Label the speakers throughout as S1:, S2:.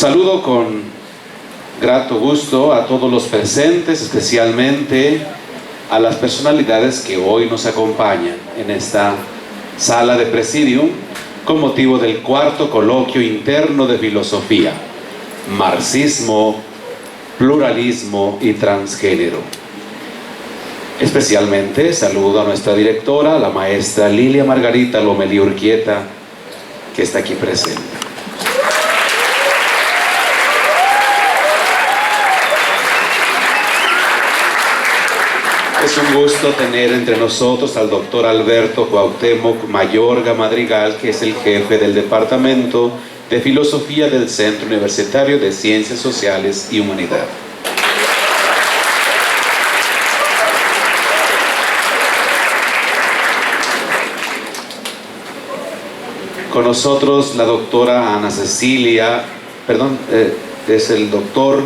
S1: Saludo con grato gusto a todos los presentes, especialmente a las personalidades que hoy nos acompañan en esta sala de presidium con motivo del cuarto coloquio interno de filosofía, marxismo, pluralismo y transgénero. Especialmente saludo a nuestra directora, la maestra Lilia Margarita Lomelí Urquieta, que está aquí presente. Es un gusto tener entre nosotros al doctor Alberto Cuauhtémoc Mayorga Madrigal, que es el jefe del Departamento de Filosofía del Centro Universitario de Ciencias Sociales y Humanidad. Con nosotros la doctora Ana Cecilia, es el doctor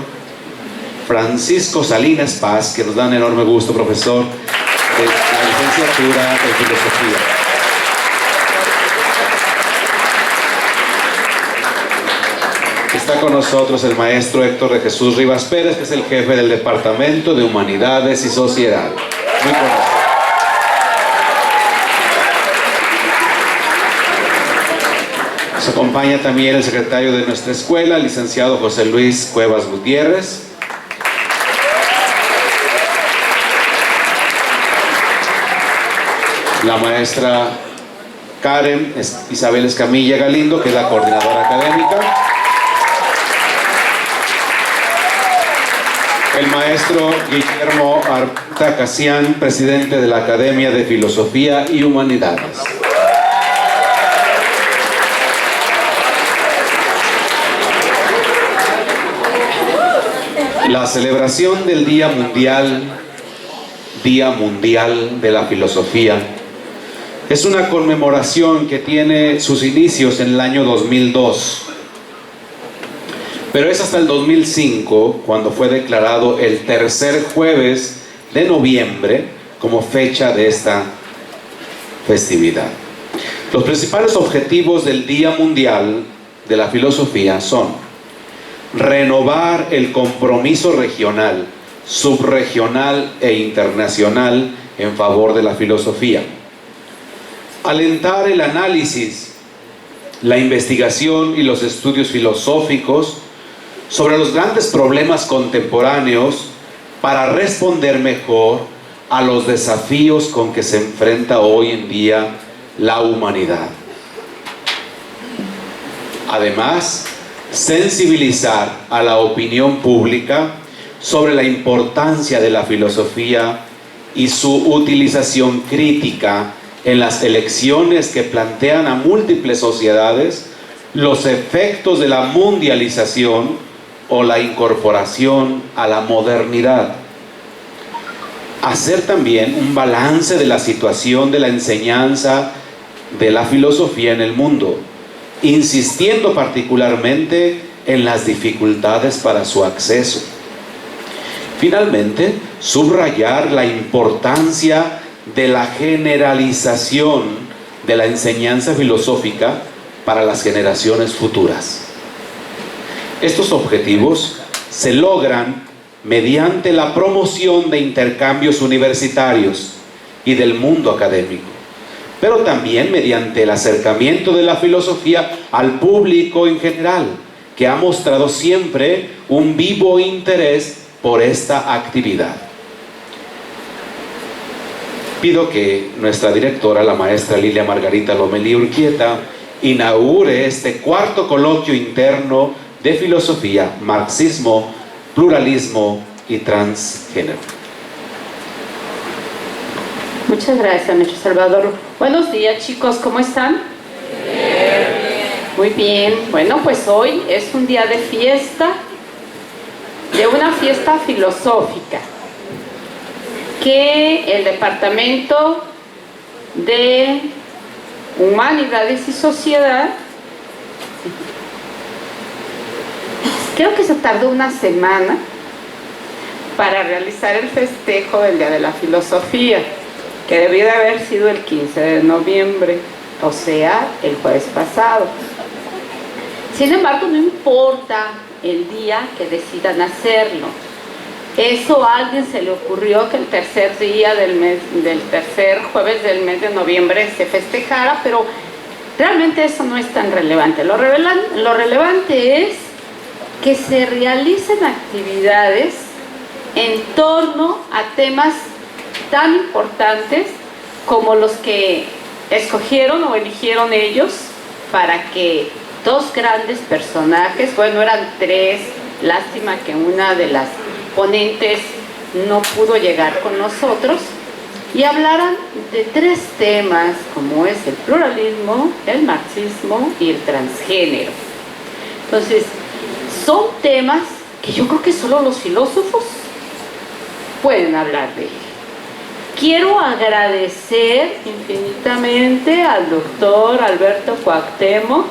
S1: Francisco Salinas Paz, que nos da un enorme gusto, profesor de la licenciatura en Filosofía. Está con nosotros el maestro Héctor de Jesús Rivas Pérez, que es el jefe del Departamento de Humanidades y Sociedad. Muy conocido. Nos acompaña también el secretario de nuestra escuela, el licenciado José Luis Cuevas Gutiérrez. La maestra Karen Isabel Escamilla Galindo, que es la coordinadora académica. El maestro Guillermo Arta Casián, presidente de la Academia de Filosofía y Humanidades. La celebración del Día Mundial de la Filosofía es una conmemoración que tiene sus inicios en el año 2002, pero es hasta el 2005 cuando fue declarado el tercer jueves de noviembre como fecha de esta festividad. Los principales objetivos del Día Mundial de la Filosofía son renovar el compromiso regional, subregional e internacional en favor de la filosofía, alentar el análisis, la investigación y los estudios filosóficos sobre los grandes problemas contemporáneos para responder mejor a los desafíos con que se enfrenta hoy en día la humanidad. Además, sensibilizar a la opinión pública sobre la importancia de la filosofía y su utilización crítica en las elecciones que plantean a múltiples sociedades los efectos de la mundialización o la incorporación a la modernidad. Hacer también un balance de la situación de la enseñanza de la filosofía en el mundo, insistiendo particularmente en las dificultades para su acceso. Finalmente, subrayar la importancia de la generalización de la enseñanza filosófica para las generaciones futuras. Estos objetivos se logran mediante la promoción de intercambios universitarios y del mundo académico, pero también mediante el acercamiento de la filosofía al público en general, que ha mostrado siempre un vivo interés por esta actividad. Pido que nuestra directora, la maestra Lilia Margarita Lomelí Urquieta, inaugure este cuarto coloquio interno de filosofía, marxismo, pluralismo y transgénero.
S2: Muchas gracias, maestro Salvador. Buenos días, chicos, ¿cómo están? Bien. Muy bien. Bueno, pues hoy es un día de fiesta, de una fiesta filosófica, que el Departamento de Humanidades y Sociedad, creo que se tardó una semana para realizar el festejo del Día de la Filosofía, que debió de haber sido el 15 de noviembre, o sea, el jueves pasado. Sin embargo, no importa el día que decidan hacerlo. Eso a alguien se le ocurrió que el tercer día del tercer jueves del mes de noviembre se festejara, pero realmente eso no es tan relevante. Lo relevante es que se realicen actividades en torno a temas tan importantes como los que escogieron o eligieron ellos para que dos grandes personajes, bueno, eran tres, lástima que una de las ponentes no pudo llegar con nosotros, y hablaran de tres temas como es el pluralismo, el marxismo y el transgénero. Entonces, son temas que yo creo que solo los filósofos pueden hablar de ello. Quiero agradecer infinitamente al doctor Alberto Cuauhtémoc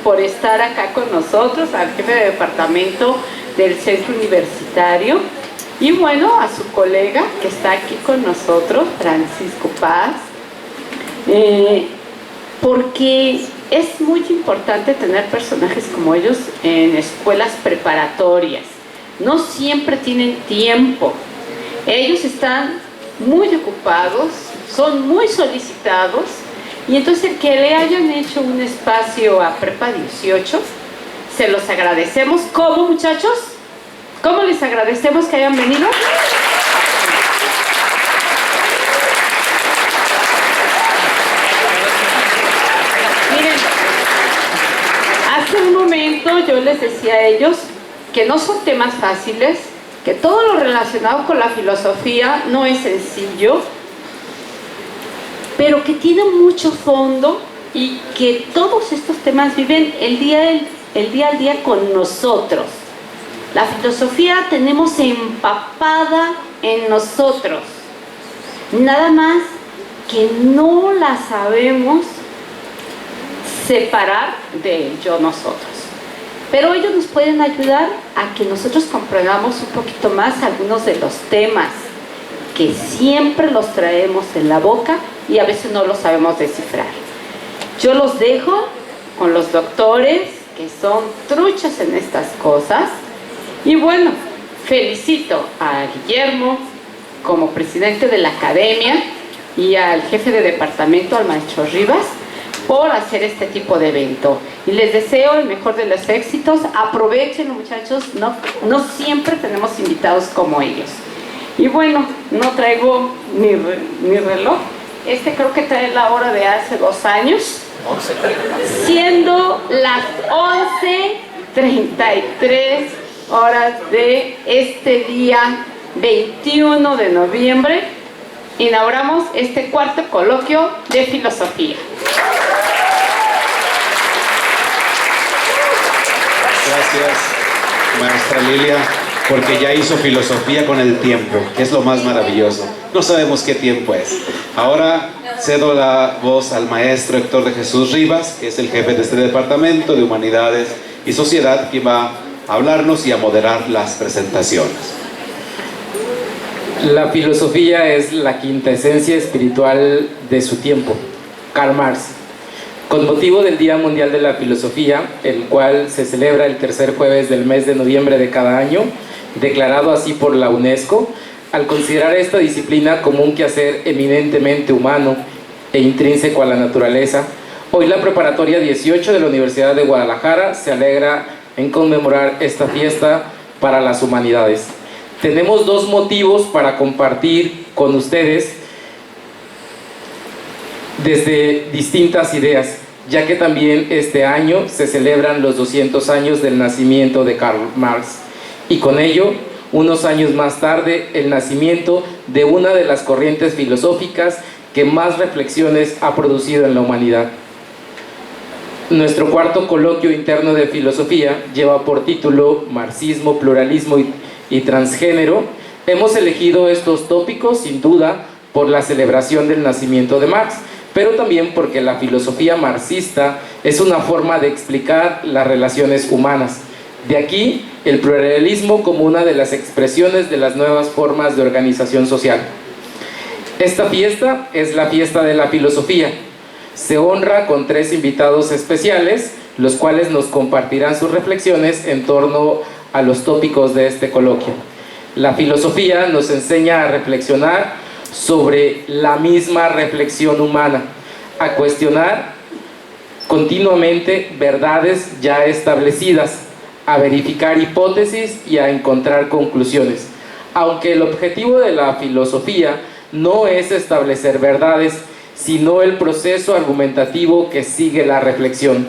S2: por estar acá con nosotros, al jefe de departamento del centro universitario, y bueno, a su colega que está aquí con nosotros, Francisco Paz, porque es muy importante tener personajes como ellos en escuelas preparatorias. No siempre tienen tiempo, ellos están muy ocupados, son muy solicitados, y entonces el que le hayan hecho un espacio a Prepa 18, se los agradecemos. ¿Cómo, muchachos? ¿Cómo les agradecemos que hayan venido? Miren, hace un momento yo les decía a ellos que no son temas fáciles, que todo lo relacionado con la filosofía no es sencillo, pero que tiene mucho fondo y que todos estos temas viven el día al día con nosotros. La filosofía tenemos empapada en nosotros, nada más que no la sabemos separar del yo nosotros. Pero ellos nos pueden ayudar a que nosotros comprendamos un poquito más algunos de los temas que siempre los traemos en la boca y a veces no los sabemos descifrar. Yo los dejo con los doctores que son truchas en estas cosas, y bueno, felicito a Guillermo como presidente de la academia y al jefe de departamento, al maestro Rivas, por hacer este tipo de evento, y les deseo el mejor de los éxitos. Aprovechenlo, muchachos, no siempre tenemos invitados como ellos. Y bueno, no traigo mi reloj, creo que trae la hora de hace 2 años, siendo las 11:33 horas de este día 21 de noviembre, inauguramos este cuarto coloquio de filosofía.
S1: Gracias, maestra Lilia, porque ya hizo filosofía con el tiempo, que es lo más maravilloso. No sabemos qué tiempo es. Ahora cedo la voz al maestro Héctor de Jesús Rivas, que es el jefe de este departamento de Humanidades y Sociedad, que va a hablarnos y a moderar las presentaciones.
S3: La filosofía es la quinta esencia espiritual de su tiempo. Karl Marx. Con motivo del Día Mundial de la Filosofía, el cual se celebra el tercer jueves del mes de noviembre de cada año, declarado así por la UNESCO, al considerar esta disciplina como un quehacer eminentemente humano e intrínseco a la naturaleza, hoy la Preparatoria 18 de la Universidad de Guadalajara se alegra en conmemorar esta fiesta para las humanidades. Tenemos 2 motivos para compartir con ustedes desde distintas ideas, ya que también este año se celebran los 200 años del nacimiento de Karl Marx, y con ello, unos años más tarde, el nacimiento de una de las corrientes filosóficas que más reflexiones ha producido en la humanidad. Nuestro cuarto coloquio interno de filosofía lleva por título Marxismo, Pluralismo y Transgénero. Hemos elegido estos tópicos sin duda por la celebración del nacimiento de Marx, pero también porque la filosofía marxista es una forma de explicar las relaciones humanas. De aquí el pluralismo como una de las expresiones de las nuevas formas de organización social. Esta fiesta es la fiesta de la filosofía. Se honra con 3 invitados especiales los cuales nos compartirán sus reflexiones en torno a los tópicos de este coloquio. La filosofía nos enseña a reflexionar sobre la misma reflexión humana, a cuestionar continuamente verdades ya establecidas, a verificar hipótesis y a encontrar conclusiones. Aunque el objetivo de la filosofía no es establecer verdades, sino el proceso argumentativo que sigue la reflexión.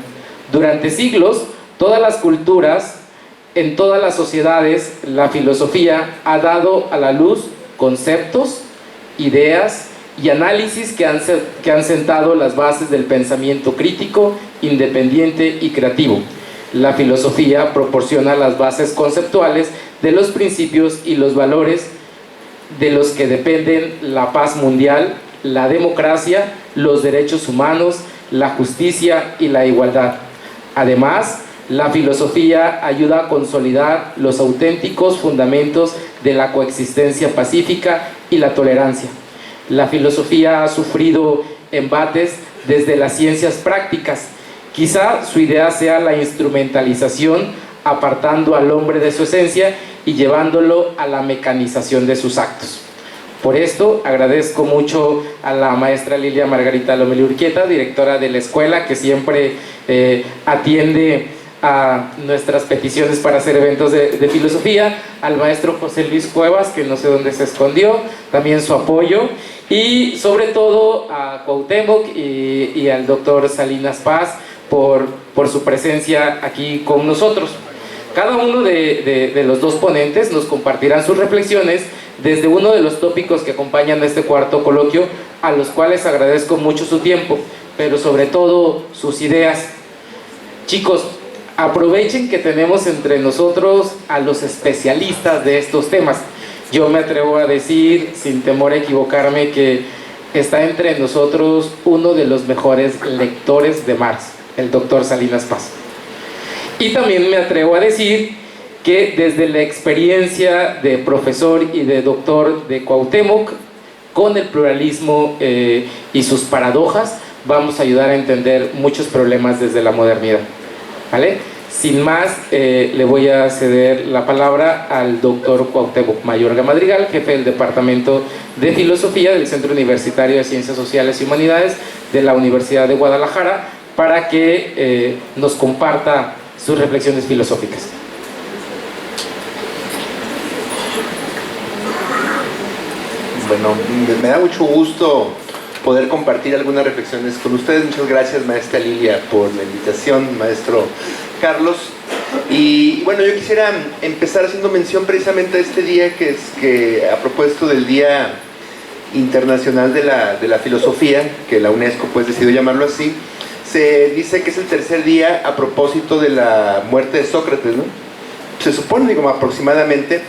S3: Durante siglos, todas las culturas, en todas las sociedades, la filosofía ha dado a la luz conceptos, ideas y análisis que han sentado las bases del pensamiento crítico, independiente y creativo. La filosofía proporciona las bases conceptuales de los principios y los valores de los que dependen la paz mundial, la democracia, los derechos humanos, la justicia y la igualdad. Además, la filosofía ayuda a consolidar los auténticos fundamentos de la coexistencia pacífica y la tolerancia. La filosofía ha sufrido embates desde las ciencias prácticas. Quizá su idea sea la instrumentalización, apartando al hombre de su esencia y llevándolo a la mecanización de sus actos. Por esto agradezco mucho a la maestra Lilia Margarita Lomelí Urquieta, directora de la escuela, que siempre atiende a nuestras peticiones para hacer eventos de filosofía, al maestro José Luis Cuevas, que no sé dónde se escondió, también su apoyo, y sobre todo a Cuauhtémoc y al doctor Salinas Paz por su presencia aquí con nosotros. Cada uno de los dos ponentes nos compartirán sus reflexiones desde uno de los tópicos que acompañan a este cuarto coloquio, a los cuales agradezco mucho su tiempo, pero sobre todo sus ideas. Chicos, aprovechen que tenemos entre nosotros a los especialistas de estos temas. Yo me atrevo a decir, sin temor a equivocarme, que está entre nosotros uno de los mejores lectores de Marx, el doctor Salinas Paz. Y también me atrevo a decir que desde la experiencia de profesor y de doctor de Cuauhtémoc, con el pluralismo y sus paradojas, vamos a ayudar a entender muchos problemas desde la modernidad. ¿Vale? Sin más, le voy a ceder la palabra al doctor Cuauhtémoc Mayorga Madrigal, jefe del Departamento de Filosofía del Centro Universitario de Ciencias Sociales y Humanidades de la Universidad de Guadalajara, para que nos comparta sus reflexiones filosóficas.
S4: Bueno, me da mucho gusto poder compartir algunas reflexiones con ustedes. Muchas gracias, maestra Lilia, por la invitación, maestro Carlos. Y bueno, yo quisiera empezar haciendo mención precisamente a este día que a propósito del Día Internacional de la Filosofía, que la UNESCO pues decidió llamarlo así. Se dice que es el tercer día a propósito de la muerte de Sócrates, ¿no? Se supone, como aproximadamente,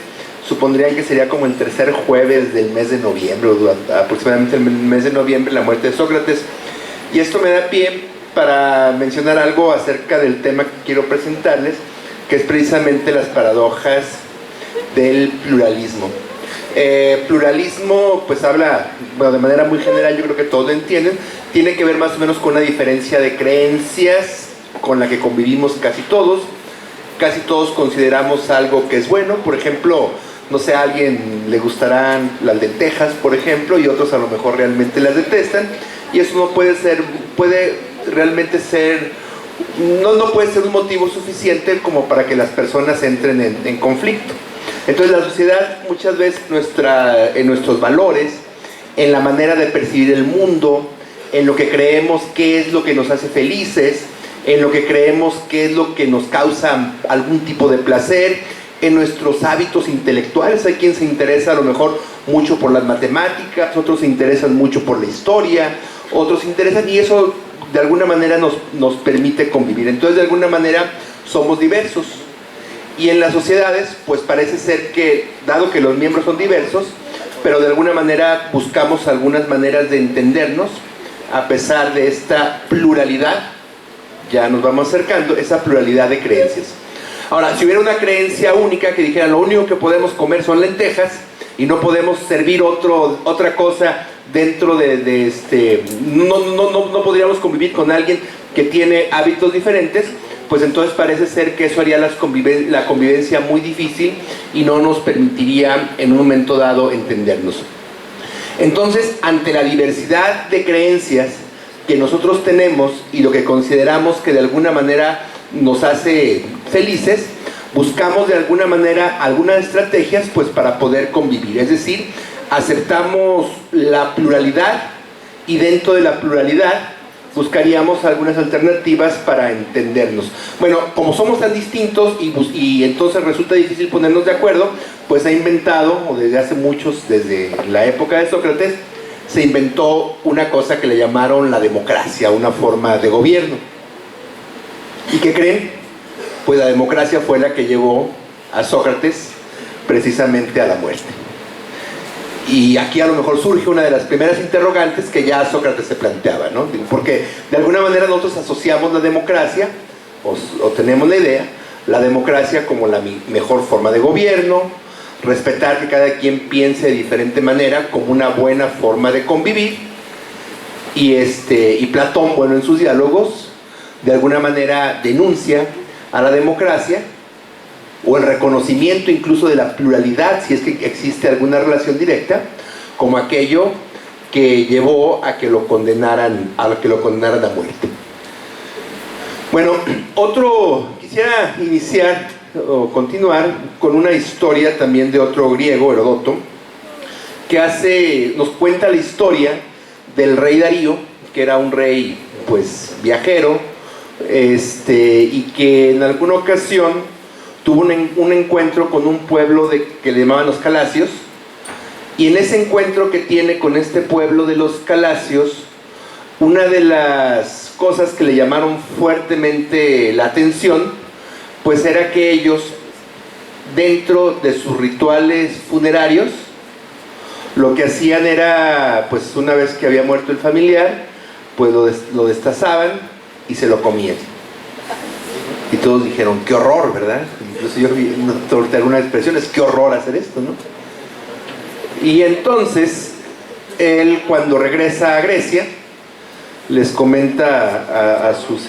S4: supondrían que sería como el tercer jueves del mes de noviembre, o aproximadamente el mes de noviembre, la muerte de Sócrates. Y esto me da pie para mencionar algo acerca del tema que quiero presentarles, que es precisamente las paradojas del pluralismo. Pluralismo, pues habla, bueno, de manera muy general, yo creo que todos lo entienden, tiene que ver más o menos con una diferencia de creencias con la que convivimos casi todos consideramos algo que es bueno. Por ejemplo, no sé, a alguien le gustarán las lentejas, por ejemplo, y otros a lo mejor realmente las detestan, y eso no puede realmente ser un motivo suficiente como para que las personas entren en conflicto. Entonces la sociedad muchas veces en nuestros valores, en la manera de percibir el mundo, en lo que creemos que es lo que nos hace felices, en lo que creemos que es lo que nos causa algún tipo de placer, en nuestros hábitos intelectuales. Hay quien se interesa a lo mejor mucho por las matemáticas, otros se interesan mucho por la historia, otros se interesan, y eso de alguna manera nos permite convivir. Entonces de alguna manera somos diversos. Y en las sociedades, pues parece ser que, dado que los miembros son diversos, pero de alguna manera buscamos algunas maneras de entendernos, a pesar de esta pluralidad, ya nos vamos acercando, esa pluralidad de creencias. Ahora, si hubiera una creencia única que dijera lo único que podemos comer son lentejas y no podemos servir otra cosa dentro no podríamos convivir con alguien que tiene hábitos diferentes, pues entonces parece ser que eso haría la convivencia muy difícil y no nos permitiría en un momento dado entendernos. Entonces, ante la diversidad de creencias que nosotros tenemos y lo que consideramos que de alguna manera nos hace felices, buscamos de alguna manera algunas estrategias pues para poder convivir, es decir, aceptamos la pluralidad y dentro de la pluralidad buscaríamos algunas alternativas para entendernos. Bueno, como somos tan distintos y entonces resulta difícil ponernos de acuerdo, pues se ha inventado, o desde hace muchos, desde la época de Sócrates, se inventó una cosa que le llamaron la democracia, una forma de gobierno. ¿Y qué creen? Pues la democracia fue la que llevó a Sócrates precisamente a la muerte. Y aquí a lo mejor surge una de las primeras interrogantes que ya Sócrates se planteaba, ¿no? Porque de alguna manera nosotros asociamos la democracia, o tenemos la idea, la democracia como la mejor forma de gobierno, respetar que cada quien piense de diferente manera como una buena forma de convivir, y Platón, bueno, en sus diálogos, de alguna manera denuncia a la democracia, o el reconocimiento incluso de la pluralidad, si es que existe alguna relación directa, como aquello que llevó a que lo condenaran a muerte. Bueno, quisiera iniciar o continuar con una historia también de otro griego, Heródoto, que nos cuenta la historia del rey Darío, que era un rey pues viajero, y que en alguna ocasión tuvo un encuentro con un pueblo que le llamaban los Calasios, y en ese encuentro que tiene con este pueblo de los Calasios, una de las cosas que le llamaron fuertemente la atención, pues era que ellos, dentro de sus rituales funerarios, lo que hacían era, pues una vez que había muerto el familiar, pues lo destazaban y se lo comían. Y todos dijeron, qué horror, ¿verdad? Incluso yo vi alguna expresión, es qué horror hacer esto, ¿no? Y entonces, él cuando regresa a Grecia, les comenta a sus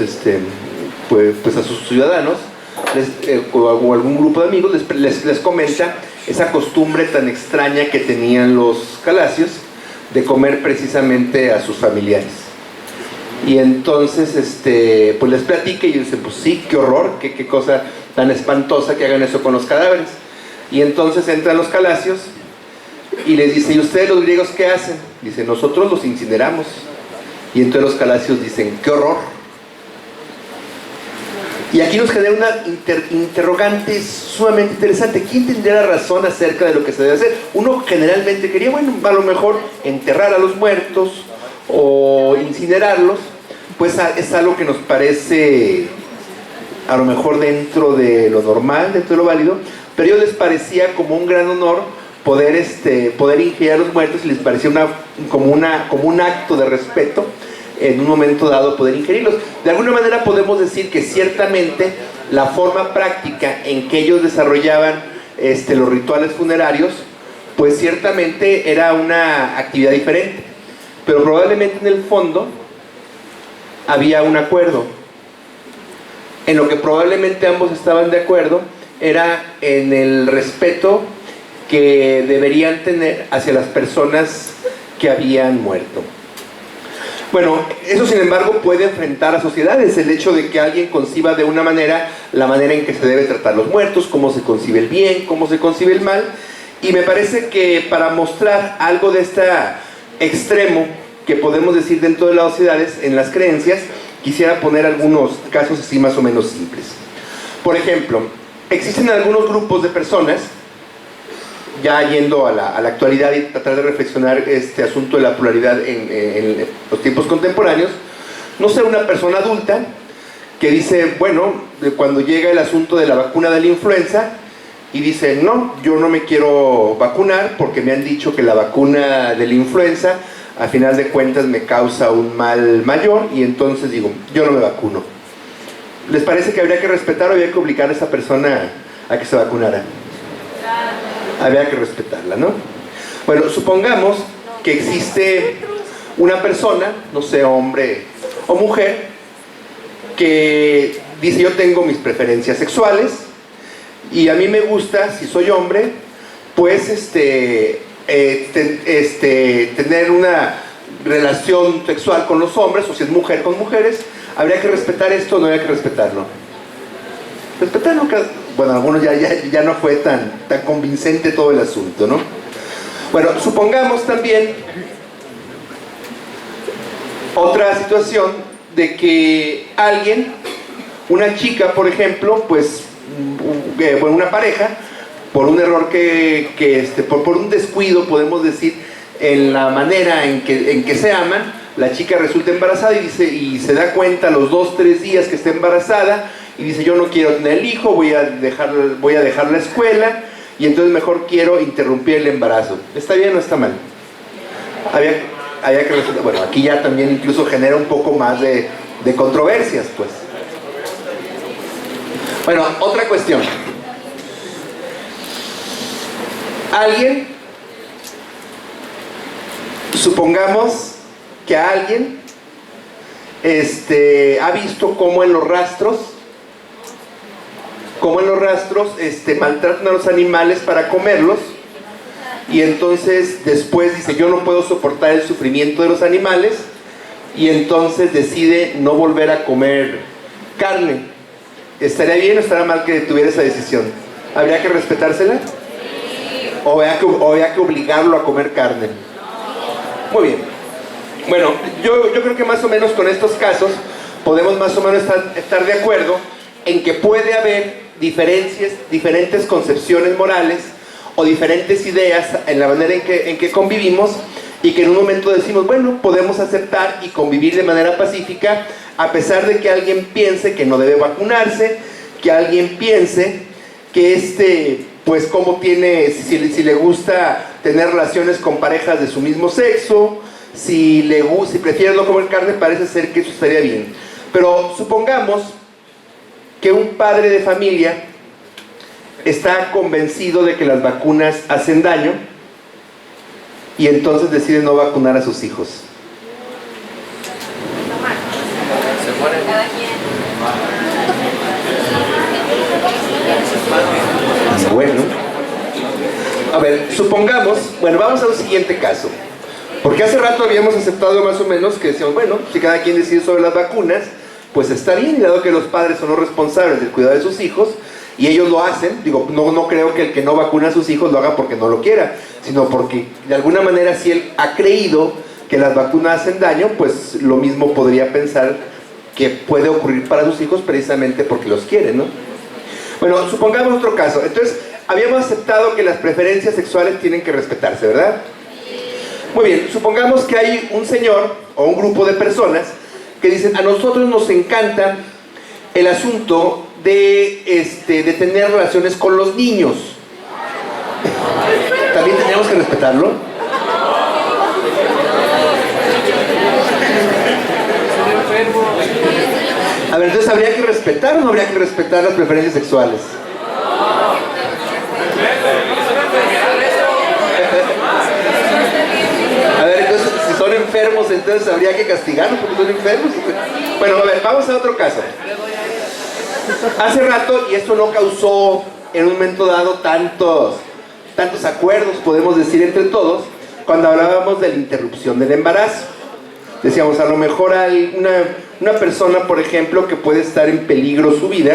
S4: ciudadanos, o algún grupo de amigos, les comenta esa costumbre tan extraña que tenían los Calasios de comer precisamente a sus familiares. Y entonces pues les platica y dicen, pues sí, qué horror, qué cosa tan espantosa que hagan eso con los cadáveres. Y entonces entran los Calasios y les dice, ¿y ustedes los griegos qué hacen? Dice, nosotros los incineramos. Y entonces los Calasios dicen, qué horror. Y aquí nos genera una interrogante sumamente interesante. ¿Quién tendría la razón acerca de lo que se debe hacer? Uno generalmente quería, bueno, a lo mejor enterrar a los muertos o incinerarlos, pues es algo que nos parece a lo mejor dentro de lo normal, dentro de lo válido, pero a ellos les parecía como un gran honor poder ingerir a los muertos, y les parecía como un acto de respeto en un momento dado poder ingerirlos. De alguna manera podemos decir que ciertamente la forma práctica en que ellos desarrollaban los rituales funerarios, pues ciertamente era una actividad diferente, pero probablemente en el fondo había un acuerdo. En lo que probablemente ambos estaban de acuerdo era en el respeto que deberían tener hacia las personas que habían muerto. Bueno, eso sin embargo puede enfrentar a sociedades, el hecho de que alguien conciba de una manera la manera en que se debe tratar los muertos, cómo se concibe el bien, cómo se concibe el mal, y me parece que para mostrar algo de este extremo que podemos decir dentro de las sociedades, en las creencias, quisiera poner algunos casos así más o menos simples. Por ejemplo, existen algunos grupos de personas, ya yendo a la actualidad y tratar de reflexionar este asunto de la pluralidad en los tiempos contemporáneos, no sé, una persona adulta que dice, bueno, cuando llega el asunto de la vacuna de la influenza, y dice, no, yo no me quiero vacunar porque me han dicho que la vacuna de la influenza a final de cuentas me causa un mal mayor, y entonces digo, yo no me vacuno. ¿Les parece que habría que respetar o habría que obligar a esa persona a que se vacunara? Habría que respetarla, ¿no? Bueno, supongamos que existe una persona, no sé, hombre o mujer, que dice, yo tengo mis preferencias sexuales y a mí me gusta, si soy hombre, pues tener una relación sexual con los hombres, o si es mujer con mujeres. ¿Habría que respetar esto o no habría que respetarlo? Respetarlo, bueno, algunos ya no fue tan convincente todo el asunto, ¿no? Bueno, supongamos también otra situación de que alguien, una chica, por ejemplo, pues, bueno, una pareja, por un error por un descuido, podemos decir, en la manera en que se aman, la chica resulta embarazada y se da cuenta a los 2-3 días que está embarazada y dice, yo no quiero tener el hijo, voy a dejar la escuela y entonces mejor quiero interrumpir el embarazo. ¿Está bien o está mal? Había que resultar, bueno, aquí ya también incluso genera un poco más de controversias, pues. Bueno, otra cuestión. Alguien, supongamos que alguien ha visto cómo en los rastros maltratan a los animales para comerlos, y entonces después dice, yo no puedo soportar el sufrimiento de los animales, y entonces decide no volver a comer carne. ¿Estaría bien o estaría mal que tuviera esa decisión? ¿Habría que respetársela? ¿O habría que obligarlo a comer carne? Muy bien. Bueno, yo creo que más o menos con estos casos podemos más o menos estar de acuerdo en que puede haber diferentes concepciones morales o diferentes ideas en la manera en que convivimos, y que en un momento decimos, bueno, podemos aceptar y convivir de manera pacífica a pesar de que alguien piense que no debe vacunarse, que alguien piense que pues como si le gusta tener relaciones con parejas de su mismo sexo, si prefiere no comer carne, parece ser que eso estaría bien. Pero supongamos que un padre de familia está convencido de que las vacunas hacen daño y entonces decide no vacunar a sus hijos. Bueno, a ver, supongamos, bueno, vamos a un siguiente caso, porque hace rato habíamos aceptado más o menos que decíamos, bueno, si cada quien decide sobre las vacunas, pues está bien, dado que los padres son los responsables del cuidado de sus hijos y ellos lo hacen. Digo, no creo que el que no vacuna a sus hijos lo haga porque no lo quiera, sino porque de alguna manera, si él ha creído que las vacunas hacen daño, pues lo mismo podría pensar que puede ocurrir para sus hijos precisamente porque los quiere, ¿no? Bueno, supongamos otro caso. Entonces, habíamos aceptado que las preferencias sexuales tienen que respetarse, ¿verdad? Muy bien, supongamos que hay un señor o un grupo de personas que dicen, a nosotros nos encanta el asunto de tener relaciones con los niños. ¿También tenemos que respetarlo? A ver, entonces, ¿habría que respetar o no habría que respetar las preferencias sexuales? A ver, entonces, si son enfermos, entonces habría que castigarlos porque son enfermos. Bueno, a ver, vamos a otro caso. Hace rato, y esto no causó en un momento dado tantos acuerdos, podemos decir entre todos, cuando hablábamos de la interrupción del embarazo. Decíamos, a lo mejor hay una persona, por ejemplo, que puede estar en peligro su vida.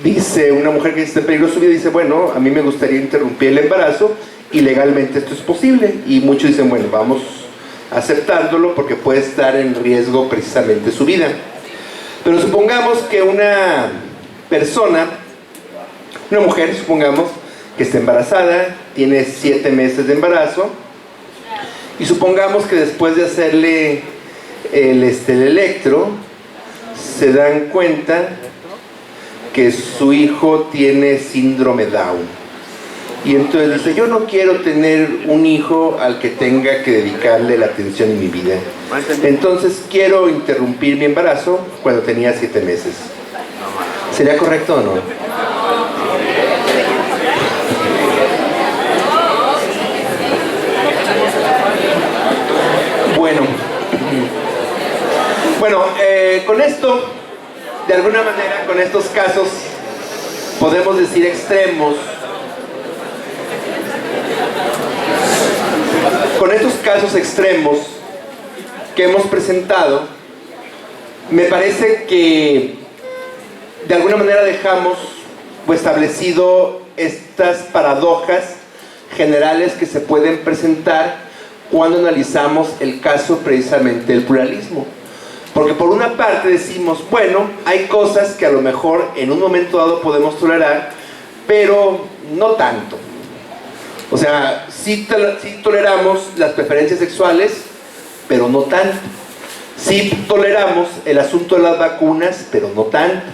S4: Dice, una mujer que está en peligro su vida, dice, bueno, a mí me gustaría interrumpir el embarazo y legalmente esto es posible. Y muchos dicen, bueno, vamos aceptándolo porque puede estar en riesgo precisamente su vida. Pero supongamos que una persona, una mujer, supongamos que está embarazada, tiene 7 meses de embarazo, y supongamos que después de hacerle el electro, se dan cuenta que su hijo tiene síndrome Down. Y entonces dice, yo no quiero tener un hijo al que tenga que dedicarle la atención en mi vida. Entonces quiero interrumpir mi embarazo cuando tenía 7 meses. ¿Sería correcto o no? Bueno, con esto de alguna manera con estos casos, podemos decir extremos, con estos casos extremos que hemos presentado, me parece que de alguna manera dejamos establecido estas paradojas generales que se pueden presentar cuando analizamos el caso precisamente del pluralismo. Porque por una parte decimos, bueno, hay cosas que a lo mejor en un momento dado podemos tolerar, pero no tanto. O sea, sí toleramos las preferencias sexuales, pero no tanto. Sí toleramos el asunto de las vacunas, pero no tanto.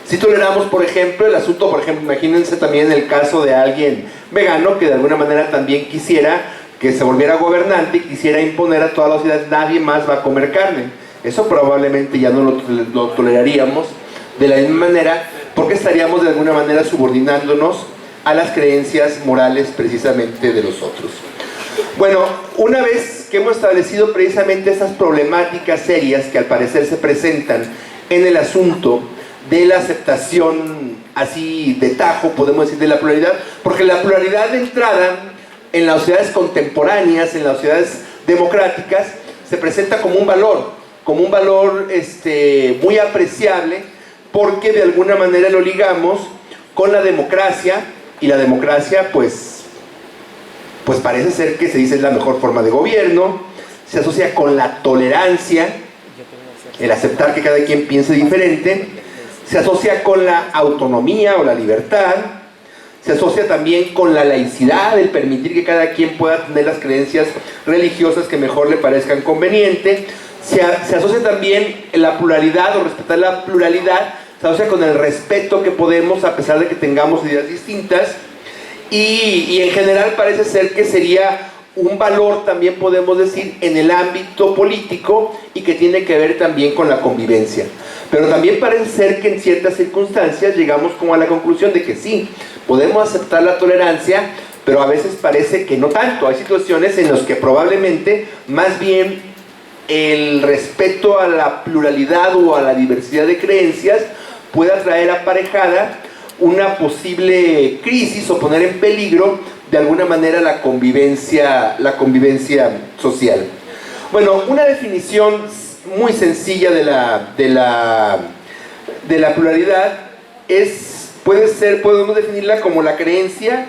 S4: Sí toleramos, por ejemplo, el asunto, imagínense también el caso de alguien vegano que de alguna manera también quisiera que se volviera gobernante y quisiera imponer a toda la sociedad, nadie más va a comer carne. Eso probablemente ya no lo toleraríamos de la misma manera, porque estaríamos de alguna manera subordinándonos a las creencias morales precisamente de los otros. Bueno, una vez que hemos establecido precisamente estas problemáticas serias que al parecer se presentan en el asunto de la aceptación así de tajo, podemos decir, de la pluralidad, porque la pluralidad de entrada en las sociedades contemporáneas, en las sociedades democráticas, se presenta como un valor muy apreciable, porque de alguna manera lo ligamos con la democracia, y la democracia pues parece ser que se dice es la mejor forma de gobierno, se asocia con la tolerancia, el aceptar que cada quien piense diferente, se asocia con la autonomía o la libertad, se asocia también con la laicidad, el permitir que cada quien pueda tener las creencias religiosas que mejor le parezcan conveniente, se asocia también la pluralidad o respetar la pluralidad, se asocia con el respeto que podemos, a pesar de que tengamos ideas distintas, y en general parece ser que sería un valor, también podemos decir, en el ámbito político y que tiene que ver también con la convivencia. Pero también parece ser que en ciertas circunstancias llegamos como a la conclusión de que sí, podemos aceptar la tolerancia, pero a veces parece que no tanto. Hay situaciones en las que probablemente más bien el respeto a la pluralidad o a la diversidad de creencias pueda traer aparejada una posible crisis o poner en peligro de alguna manera la convivencia social. Bueno, una definición muy sencilla de la pluralidad podemos definirla como la creencia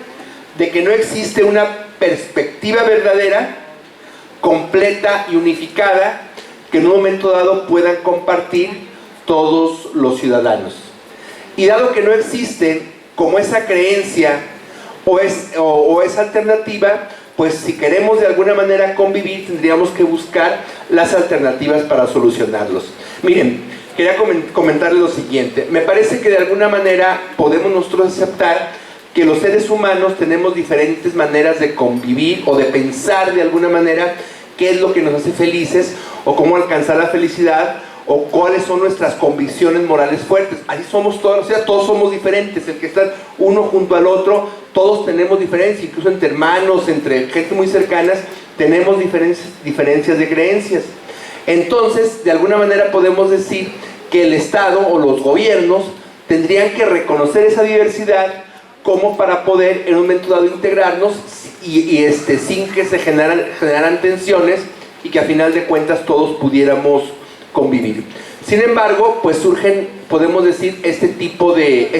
S4: de que no existe una perspectiva verdadera, completa y unificada que en un momento dado puedan compartir todos los ciudadanos. Y dado que no existe como esa creencia o esa alternativa, pues si queremos de alguna manera convivir, tendríamos que buscar las alternativas para solucionarlos. Miren, quería comentarles lo siguiente. Me parece que de alguna manera podemos nosotros aceptar que los seres humanos tenemos diferentes maneras de convivir o de pensar de alguna manera qué es lo que nos hace felices o cómo alcanzar la felicidad o cuáles son nuestras convicciones morales fuertes. Así somos todos, o sea, todos somos diferentes, el que está uno junto al otro, todos tenemos diferencias, incluso entre hermanos, entre gente muy cercanas, tenemos diferencias de creencias. Entonces, de alguna manera podemos decir que el Estado o los gobiernos tendrían que reconocer esa diversidad como para poder en un momento dado integrarnos sin que se generaran tensiones y que a final de cuentas todos pudiéramos convivir. Sin embargo, pues surgen, podemos decir, este tipo de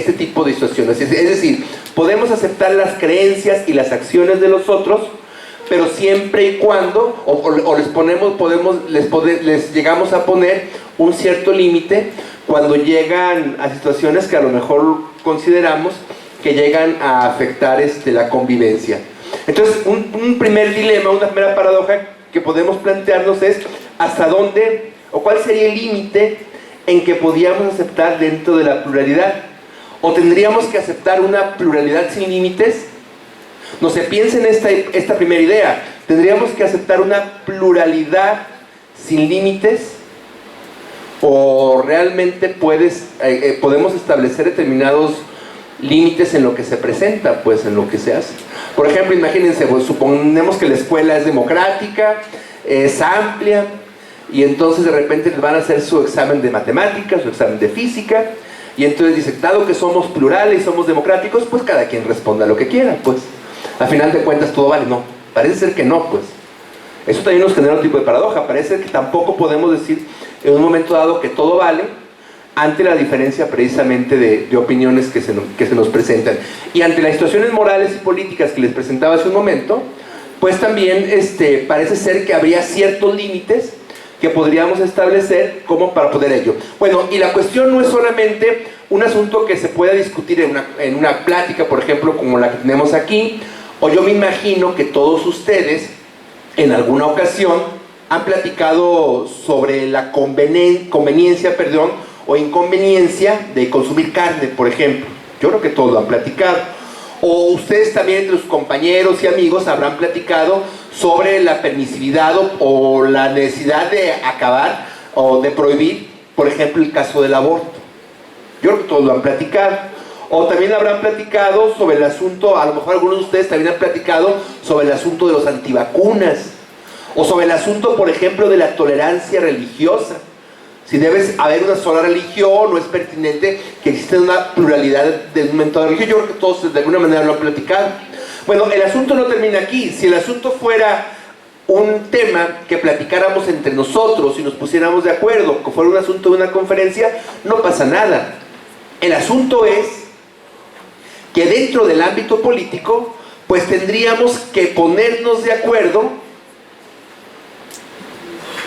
S4: situaciones. Es decir, podemos aceptar las creencias y las acciones de los otros, pero siempre y cuando, les llegamos a poner un cierto límite cuando llegan a situaciones que a lo mejor consideramos que llegan a afectar la convivencia. Entonces, un primer dilema, una primera paradoja que podemos plantearnos es hasta dónde o cuál sería el límite en que podíamos aceptar dentro de la pluralidad. ¿O tendríamos que aceptar una pluralidad sin límites? No se piensa en esta primera idea. ¿Tendríamos que aceptar una pluralidad sin límites? ¿O realmente podemos establecer determinados límites en lo que se presenta, pues en lo que se hace? Por ejemplo, imagínense, pues, suponemos que la escuela es democrática, es amplia, y entonces de repente les van a hacer su examen de matemáticas, su examen de física, y entonces dice, dado que somos plurales, somos democráticos, pues cada quien responda lo que quiera, pues. A final de cuentas todo vale, no. Parece ser que no, pues. Eso también nos genera un tipo de paradoja. Parece ser que tampoco podemos decir en un momento dado que todo vale ante la diferencia precisamente de opiniones que se nos presentan. Y ante las situaciones morales y políticas que les presentaba hace un momento, pues también parece ser que habría ciertos límites que podríamos establecer como para poder ello. Bueno, y la cuestión no es solamente un asunto que se pueda discutir en una plática, por ejemplo, como la que tenemos aquí, o yo me imagino que todos ustedes en alguna ocasión han platicado sobre la conveniencia, o inconveniencia de consumir carne, por ejemplo. Yo creo que todos lo han platicado. O ustedes también entre sus compañeros y amigos habrán platicado sobre la permisividad o la necesidad de acabar o de prohibir, por ejemplo, el caso del aborto. Yo creo que todos lo han platicado. O también habrán platicado sobre el asunto, a lo mejor algunos de ustedes también han platicado sobre el asunto de los antivacunas, o sobre el asunto, por ejemplo, de la tolerancia religiosa. Si debe haber una sola religión, no es pertinente que exista una pluralidad de un momento de religión. Yo creo que todos de alguna manera lo han platicado. Bueno, el asunto no termina aquí. Si el asunto fuera un tema que platicáramos entre nosotros y nos pusiéramos de acuerdo, que fuera un asunto de una conferencia, no pasa nada. El asunto es que dentro del ámbito político, pues tendríamos que ponernos de acuerdo.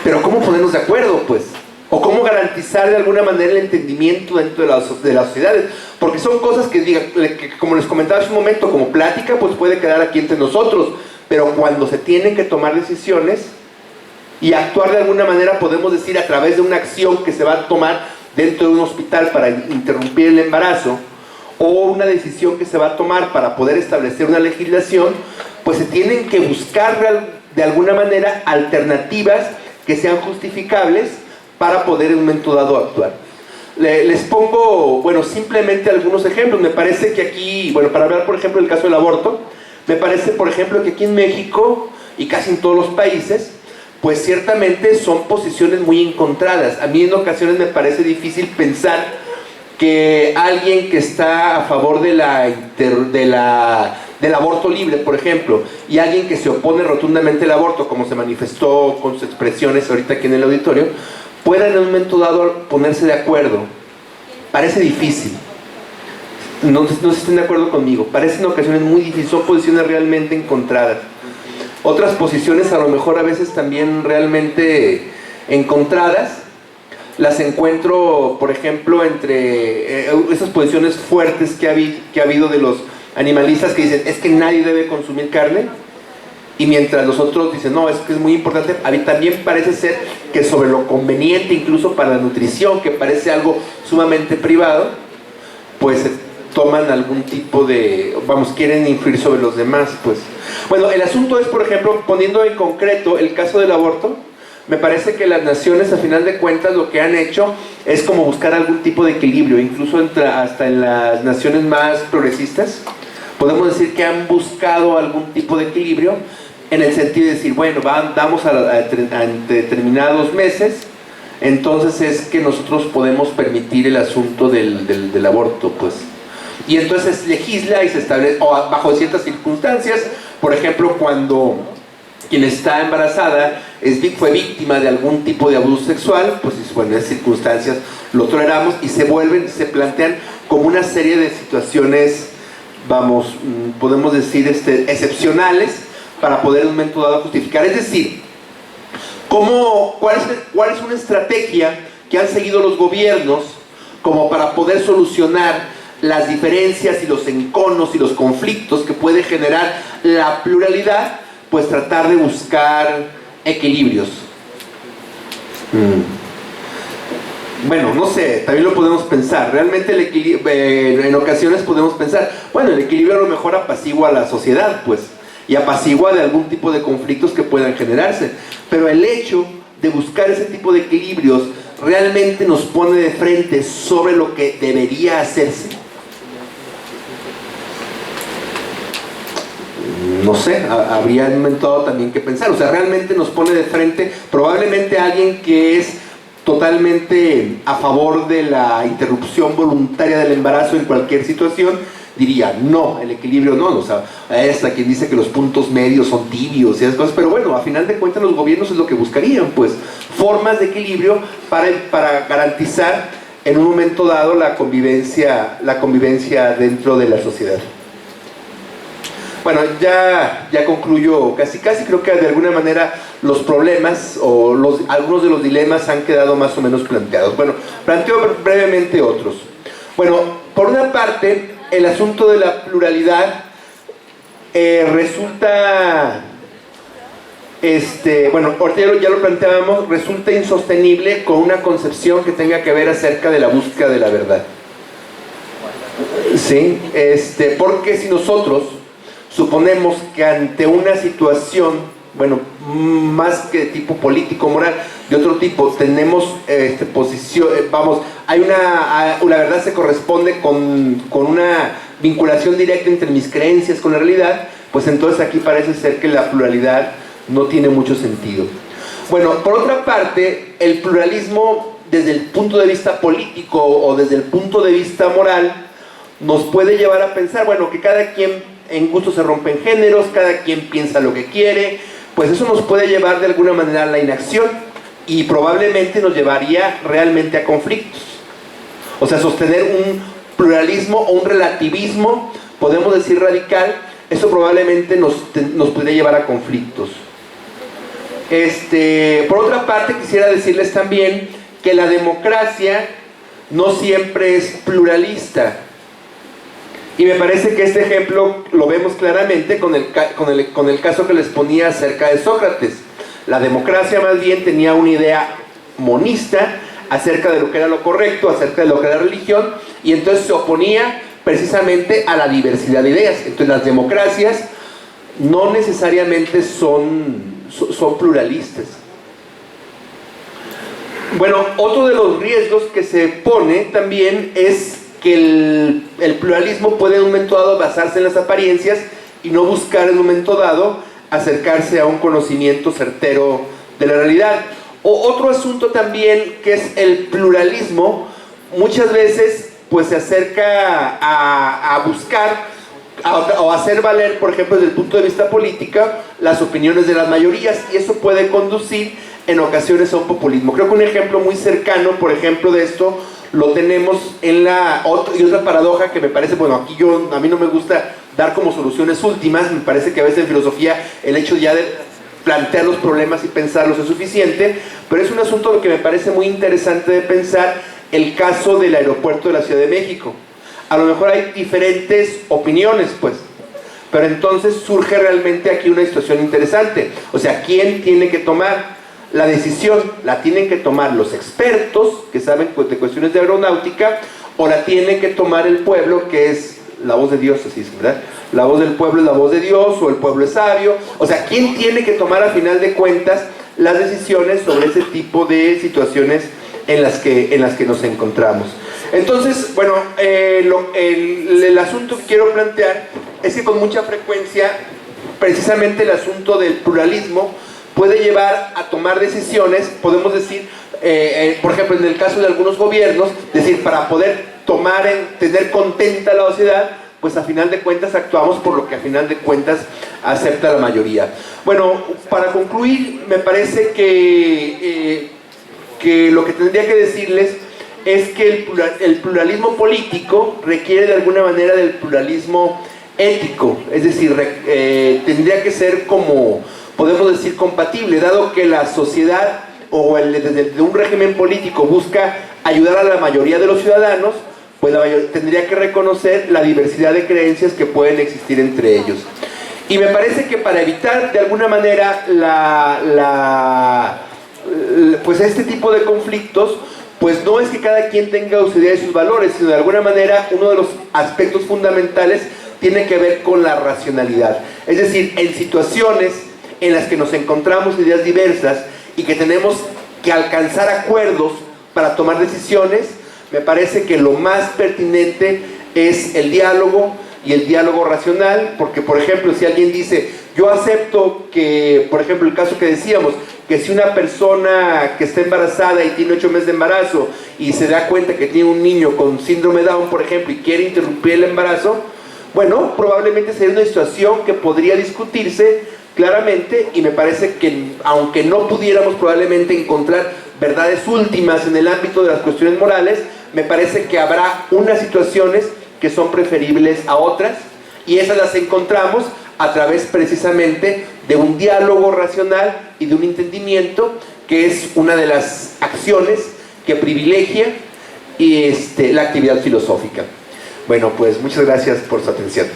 S4: Pero ¿cómo ponernos de acuerdo, pues? O cómo garantizar de alguna manera el entendimiento dentro de las sociedades. Porque son cosas que, como les comentaba hace un momento, como plática, pues puede quedar aquí entre nosotros. Pero cuando se tienen que tomar decisiones y actuar de alguna manera, podemos decir a través de una acción que se va a tomar dentro de un hospital para interrumpir el embarazo, o una decisión que se va a tomar para poder establecer una legislación, pues se tienen que buscar de alguna manera alternativas que sean justificables para poder en un momento dado actuar. Les pongo, bueno, simplemente algunos ejemplos. Me parece que aquí, bueno, para hablar por ejemplo del caso del aborto, me parece por ejemplo que aquí en México y casi en todos los países, pues ciertamente son posiciones muy encontradas. A mí en ocasiones me parece difícil pensar que alguien que está a favor del aborto libre, por ejemplo, y alguien que se opone rotundamente al aborto, como se manifestó con sus expresiones ahorita aquí en el auditorio, puedan en un momento dado ponerse de acuerdo. Parece difícil. No sé si estén de acuerdo conmigo. Parecen ocasiones muy difíciles, son posiciones realmente encontradas. Otras posiciones a lo mejor a veces también realmente encontradas, las encuentro, por ejemplo, entre esas posiciones fuertes que ha habido de los animalistas que dicen, es que nadie debe consumir carne, y mientras los otros dicen, no, es que es muy importante. A mí también parece ser que sobre lo conveniente, incluso para la nutrición, que parece algo sumamente privado, pues toman algún tipo de, quieren influir sobre los demás, pues. Bueno, el asunto es, por ejemplo, poniendo en concreto el caso del aborto, me parece que las naciones, a final de cuentas, lo que han hecho es como buscar algún tipo de equilibrio, incluso hasta en las naciones más progresistas, podemos decir que han buscado algún tipo de equilibrio, en el sentido de decir, bueno, damos a determinados meses, entonces es que nosotros podemos permitir el asunto del aborto, pues. Y entonces legisla y se establece, o bajo ciertas circunstancias, por ejemplo, cuando quien está embarazada fue víctima de algún tipo de abuso sexual, pues bueno, en esas circunstancias lo toleramos y se plantean como una serie de situaciones, podemos decir, excepcionales, para poder en un momento dado justificar. Es decir, ¿cuál es una estrategia que han seguido los gobiernos como para poder solucionar las diferencias y los enconos y los conflictos que puede generar la pluralidad? Pues tratar de buscar equilibrios. Bueno, no sé, también lo podemos pensar. Realmente el equilibrio, en ocasiones podemos pensar, bueno, el equilibrio a lo mejor apacigua a la sociedad, pues, y apacigua de algún tipo de conflictos que puedan generarse. Pero el hecho de buscar ese tipo de equilibrios realmente nos pone de frente sobre lo que debería hacerse. no sé, habría un momento también que pensar. O sea, realmente nos pone de frente probablemente alguien que es totalmente a favor de la interrupción voluntaria del embarazo en cualquier situación, diría, no, el equilibrio no, o sea, hasta quien dice que los puntos medios son tibios y esas cosas, pero bueno, a final de cuentas los gobiernos es lo que buscarían, pues, formas de equilibrio para garantizar en un momento dado la convivencia dentro de la sociedad. Bueno, ya concluyo casi, creo que de alguna manera los problemas o algunos de los dilemas han quedado más o menos planteados. Bueno, planteo brevemente otros. Bueno, por una parte, el asunto de la pluralidad resulta, bueno, ahorita ya lo planteábamos, resulta insostenible con una concepción que tenga que ver acerca de la búsqueda de la verdad. ¿Sí? Porque si nosotros suponemos que ante una situación, bueno, más que de tipo político, moral, de otro tipo, tenemos posición, la verdad se corresponde con una vinculación directa entre mis creencias con la realidad, pues entonces aquí parece ser que la pluralidad no tiene mucho sentido. Bueno, por otra parte, el pluralismo desde el punto de vista político o desde el punto de vista moral nos puede llevar a pensar, bueno, que cada quien en gusto se rompen géneros, cada quien piensa lo que quiere, pues eso nos puede llevar de alguna manera a la inacción y probablemente nos llevaría realmente a conflictos. O sea, sostener un pluralismo o un relativismo, podemos decir radical, eso probablemente nos puede llevar a conflictos. Por otra parte, quisiera decirles también que la democracia no siempre es pluralista. Y me parece que este ejemplo lo vemos claramente con el caso que les ponía acerca de Sócrates. La democracia más bien tenía una idea monista acerca de lo que era lo correcto, acerca de lo que era la religión, y entonces se oponía precisamente a la diversidad de ideas. Entonces las democracias no necesariamente son pluralistas. Bueno, otro de los riesgos que se pone también es que el pluralismo puede en un momento dado basarse en las apariencias y no buscar en un momento dado acercarse a un conocimiento certero de la realidad. Otro asunto también que es el pluralismo, muchas veces pues se acerca a buscar o hacer valer, por ejemplo, desde el punto de vista político, las opiniones de las mayorías, y eso puede conducir en ocasiones a un populismo. Creo que un ejemplo muy cercano, por ejemplo, de esto lo tenemos en otra paradoja que me parece, bueno, aquí a mí no me gusta dar como soluciones últimas, me parece que a veces en filosofía el hecho ya de plantear los problemas y pensarlos es suficiente, pero es un asunto que me parece muy interesante de pensar, el caso del aeropuerto de la Ciudad de México. A lo mejor hay diferentes opiniones, pues, pero entonces surge realmente aquí una situación interesante. O sea, ¿quién tiene que tomar la decisión? ¿La tienen que tomar los expertos que saben de cuestiones de aeronáutica, o la tiene que tomar el pueblo, que es la voz de Dios, así es, ¿verdad? La voz del pueblo es la voz de Dios, o el pueblo es sabio. O sea, ¿quién tiene que tomar a final de cuentas las decisiones sobre ese tipo de situaciones en las que nos encontramos? Entonces, bueno, el asunto que quiero plantear es que con mucha frecuencia precisamente el asunto del pluralismo puede llevar a tomar decisiones, podemos decir, por ejemplo, en el caso de algunos gobiernos, decir, para poder tener contenta a la sociedad, pues a final de cuentas actuamos por lo que a final de cuentas acepta la mayoría. Bueno, para concluir, me parece que lo que tendría que decirles es que el pluralismo político requiere de alguna manera del pluralismo ético, es decir, tendría que ser como, podemos decir, compatible, dado que la sociedad o desde un régimen político busca ayudar a la mayoría de los ciudadanos, pues tendría que reconocer la diversidad de creencias que pueden existir entre ellos. Y me parece que para evitar de alguna manera pues este tipo de conflictos, pues no es que cada quien tenga su idea y sus valores, sino de alguna manera uno de los aspectos fundamentales tiene que ver con la racionalidad. Es decir, en situaciones en las que nos encontramos ideas diversas y que tenemos que alcanzar acuerdos para tomar decisiones, me parece que lo más pertinente es el diálogo, y el diálogo racional, porque por ejemplo si alguien dice, yo acepto que, por ejemplo el caso que decíamos, que si una persona que está embarazada y tiene 8 meses de embarazo y se da cuenta que tiene un niño con síndrome Down, por ejemplo, y quiere interrumpir el embarazo, bueno, probablemente sería una situación que podría discutirse claramente, y me parece que aunque no pudiéramos probablemente encontrar verdades últimas en el ámbito de las cuestiones morales, me parece que habrá unas situaciones que son preferibles a otras, y esas las encontramos a través precisamente de un diálogo racional y de un entendimiento, que es una de las acciones que privilegia la actividad filosófica. Bueno, pues muchas gracias por su atención.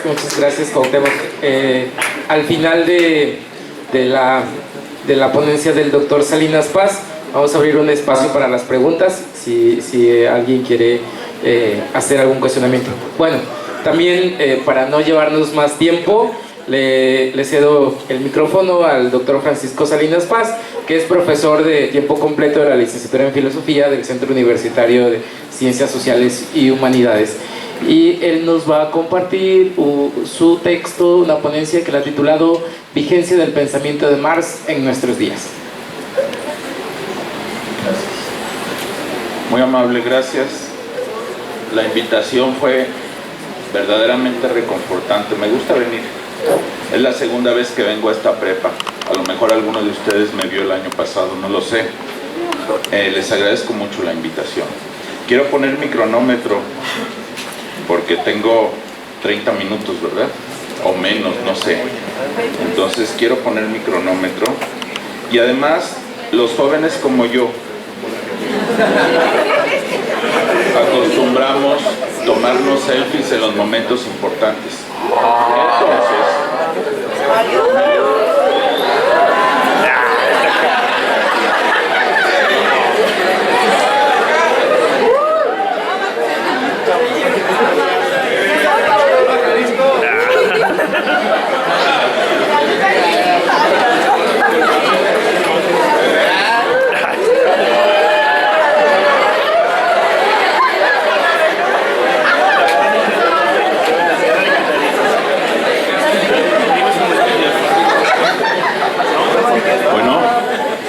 S3: Muchas gracias, Cuauhtémoc. Al final de la ponencia del doctor Salinas Paz, vamos a abrir un espacio para las preguntas, si alguien quiere hacer algún cuestionamiento. Bueno, también para no llevarnos más tiempo, le cedo el micrófono al doctor Francisco Salinas Paz, que es profesor de tiempo completo de la licenciatura en Filosofía del Centro Universitario de Ciencias Sociales y Humanidades. Y él nos va a compartir su texto, una ponencia que le ha titulado Vigencia del pensamiento de Marx en nuestros días.
S5: Muy amable, gracias. La invitación fue verdaderamente reconfortante. Me gusta venir. Es la segunda vez que vengo a esta prepa. A lo mejor alguno de ustedes me vio el año pasado, no lo sé. Les agradezco mucho la invitación. Quiero poner mi cronómetro porque tengo 30 minutos, ¿verdad? O menos, no sé. Entonces quiero poner mi cronómetro. Y además, los jóvenes como yo acostumbramos tomarnos selfies en los momentos importantes. Entonces,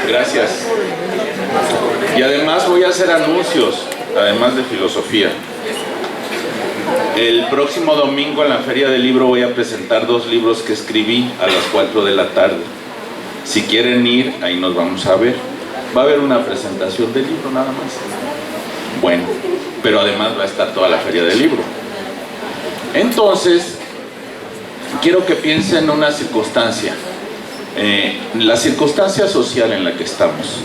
S5: gracias. Y además voy a hacer anuncios, además de filosofía. El próximo domingo en la Feria del Libro voy a presentar 2 libros que escribí a las 4 de la tarde. Si quieren ir, ahí nos vamos a ver. Va a haber una presentación del libro nada más. Bueno, pero además va a estar toda la Feria del Libro. Entonces, quiero que piensen en una circunstancia. La circunstancia social en la que estamos.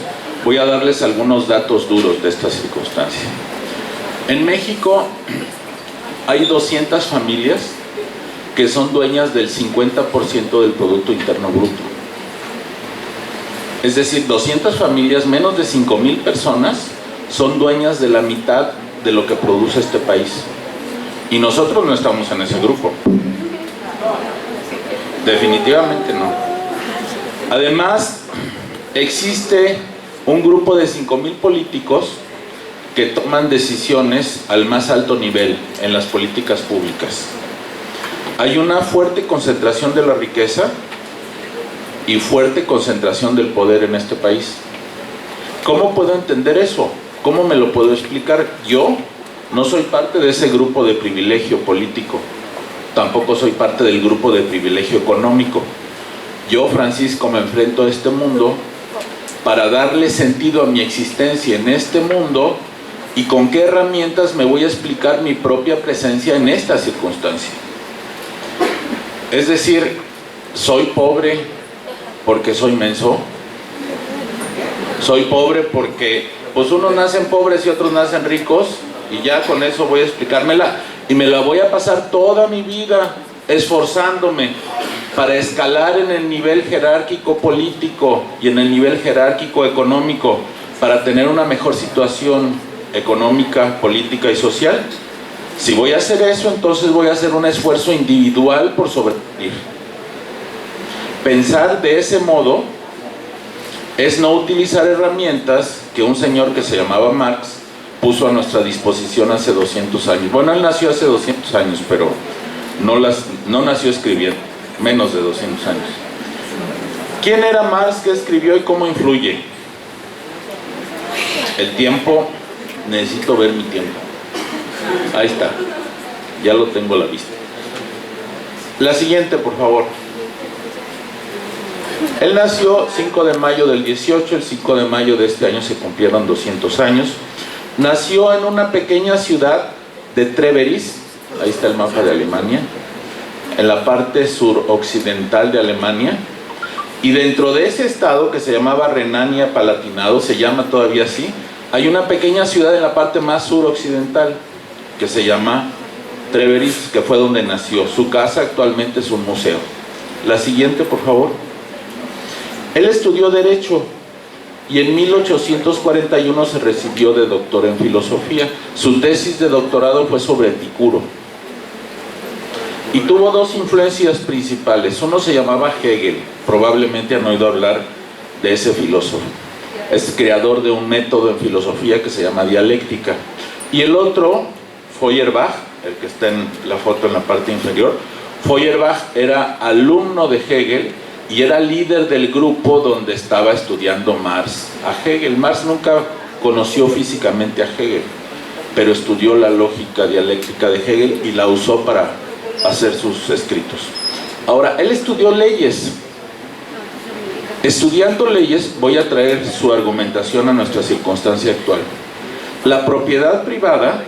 S5: Voy a darles algunos datos duros de esta circunstancia. En México hay 200 familias que son dueñas del 50% del Producto Interno Bruto. Es decir, 200 familias, menos de 5,000 personas, son dueñas de la mitad de lo que produce este país. Y nosotros no estamos en ese grupo. Definitivamente no. Además, existe un grupo de 5,000 políticos que toman decisiones al más alto nivel en las políticas públicas. Hay una fuerte concentración de la riqueza y fuerte concentración del poder en este país. ¿Cómo puedo entender eso? ¿Cómo me lo puedo explicar? Yo no soy parte de ese grupo de privilegio político, tampoco soy parte del grupo de privilegio económico. Yo, Francisco, me enfrento a este mundo para darle sentido a mi existencia en este mundo, y con qué herramientas me voy a explicar mi propia presencia en esta circunstancia. Es decir, soy pobre porque soy menso, soy pobre porque pues unos nacen pobres y otros nacen ricos, y ya con eso voy a explicármela, y me la voy a pasar toda mi vida esforzándome para escalar en el nivel jerárquico político y en el nivel jerárquico económico, para tener una mejor situación económica, política y social. Si voy a hacer eso, entonces voy a hacer un esfuerzo individual por sobrevivir. Pensar de ese modo es no utilizar herramientas que un señor que se llamaba Marx puso a nuestra disposición hace 200 años. Bueno, él nació hace 200 años, pero no nació escribiendo, menos de 200 años. ¿Quién era Marx? ¿Qué escribió y cómo influye? El tiempo, necesito ver mi tiempo. Ahí está, ya lo tengo a la vista. La siguiente, por favor. Él nació 5 de mayo del 18, el 5 de mayo de este año se cumplieron 200 años. Nació en una pequeña ciudad de Treveris, ahí está el mapa de Alemania, en la parte suroccidental de Alemania, y dentro de ese estado que se llamaba Renania-Palatinado, se llama todavía así, hay una pequeña ciudad en la parte más suroccidental que se llama Treveris, que fue donde nació. Su casa actualmente es un museo. La siguiente, por favor. Él estudió Derecho y en 1841 se recibió de doctor en filosofía. Su tesis de doctorado fue sobre Epicuro. Y tuvo dos influencias principales. Uno se llamaba Hegel, probablemente han oído hablar de ese filósofo. Es creador de un método en filosofía que se llama dialéctica. Y el otro, Feuerbach, el que está en la foto en la parte inferior. Feuerbach era alumno de Hegel y era líder del grupo donde estaba estudiando Marx a Hegel. Marx nunca conoció físicamente a Hegel, pero estudió la lógica dialéctica de Hegel y la usó para hacer sus escritos. Ahora, él estudió leyes. Estudiando leyes, voy a traer su argumentación a nuestra circunstancia actual. La propiedad privada,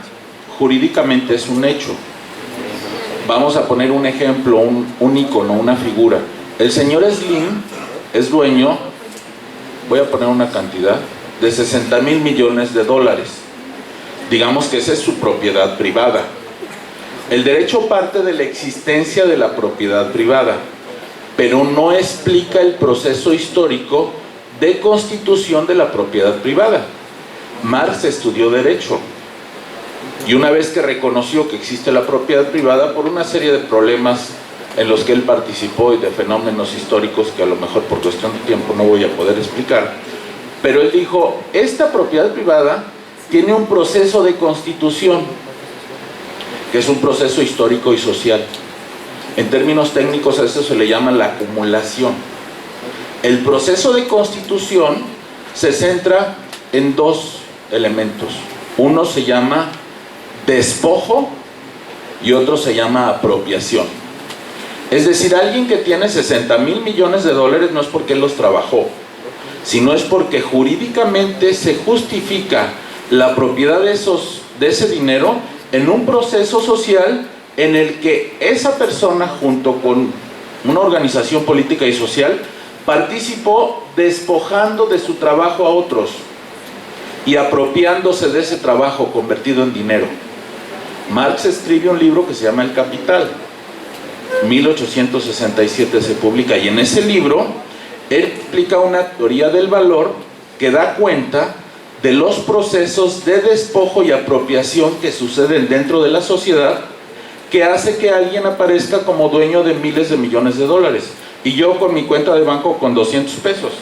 S5: jurídicamente, es un hecho. Vamos a poner un ejemplo, un icono, una figura. El señor Slim es dueño, voy a poner una cantidad, de 60,000 millones de dólares. Digamos que esa es su propiedad privada. El derecho parte de la existencia de la propiedad privada, pero no explica el proceso histórico de constitución de la propiedad privada. Marx estudió Derecho y una vez que reconoció que existe la propiedad privada, por una serie de problemas en los que él participó y de fenómenos históricos que a lo mejor por cuestión de tiempo no voy a poder explicar, pero él dijo, esta propiedad privada tiene un proceso de constitución, que es un proceso histórico y social. En términos técnicos a eso se le llama la acumulación. El proceso de constitución se centra en dos elementos. Uno se llama despojo y otro se llama apropiación. Es decir, alguien que tiene 60,000 millones de dólares no es porque él los trabajó, sino es porque jurídicamente se justifica la propiedad de ese dinero en un proceso social en el que esa persona, junto con una organización política y social, participó despojando de su trabajo a otros y apropiándose de ese trabajo convertido en dinero. Marx escribe un libro que se llama El Capital, 1867 se publica, y en ese libro él explica una teoría del valor que da cuenta de los procesos de despojo y apropiación que suceden dentro de la sociedad, que hace que alguien aparezca como dueño de miles de millones de dólares y yo con mi cuenta de banco con 200 pesos.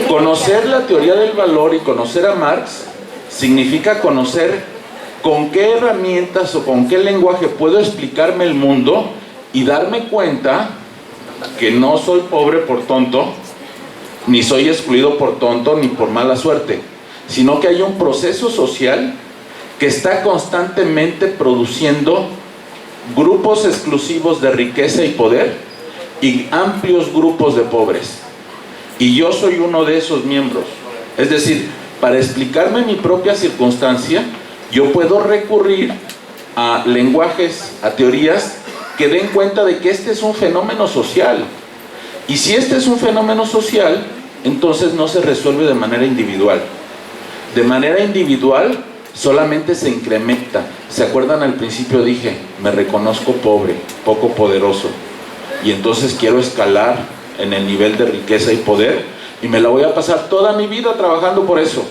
S5: Conocer la teoría del valor y conocer a Marx significa conocer con qué herramientas o con qué lenguaje puedo explicarme el mundo y darme cuenta que no soy pobre por tonto, ni soy excluido por tonto, ni por mala suerte, sino que hay un proceso social que está constantemente produciendo grupos exclusivos de riqueza y poder y amplios grupos de pobres. Y yo soy uno de esos miembros. Es decir, para explicarme mi propia circunstancia, yo puedo recurrir a lenguajes, a teorías que den cuenta de que este es un fenómeno social. Y si este es un fenómeno social, entonces no se resuelve de manera individual. De manera individual solamente se incrementa. ¿Se acuerdan? Al principio dije, me reconozco pobre, poco poderoso, y entonces quiero escalar en el nivel de riqueza y poder, y me la voy a pasar toda mi vida trabajando por eso.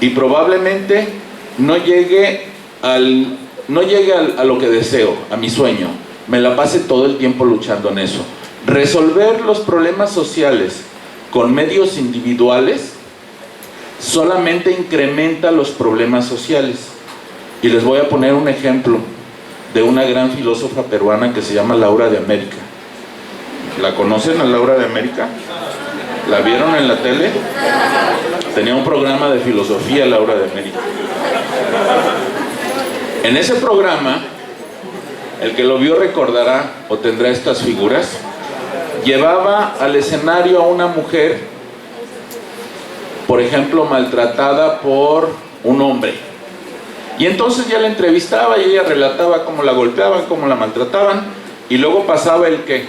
S5: Y probablemente no llegue a lo que deseo, a mi sueño. Me la pase todo el tiempo luchando en eso. Resolver los problemas sociales con medios individuales solamente incrementa los problemas sociales. Y les voy a poner un ejemplo de una gran filósofa peruana que se llama Laura de América. ¿La conocen a Laura de América? ¿La vieron en la tele? Tenía un programa de filosofía, Laura de América. En ese programa, el que lo vio recordará o tendrá estas figuras. Llevaba al escenario a una mujer, por ejemplo, maltratada por un hombre. Y entonces ya la entrevistaba y ella relataba cómo la golpeaban, cómo la maltrataban, y luego pasaba el ¿qué?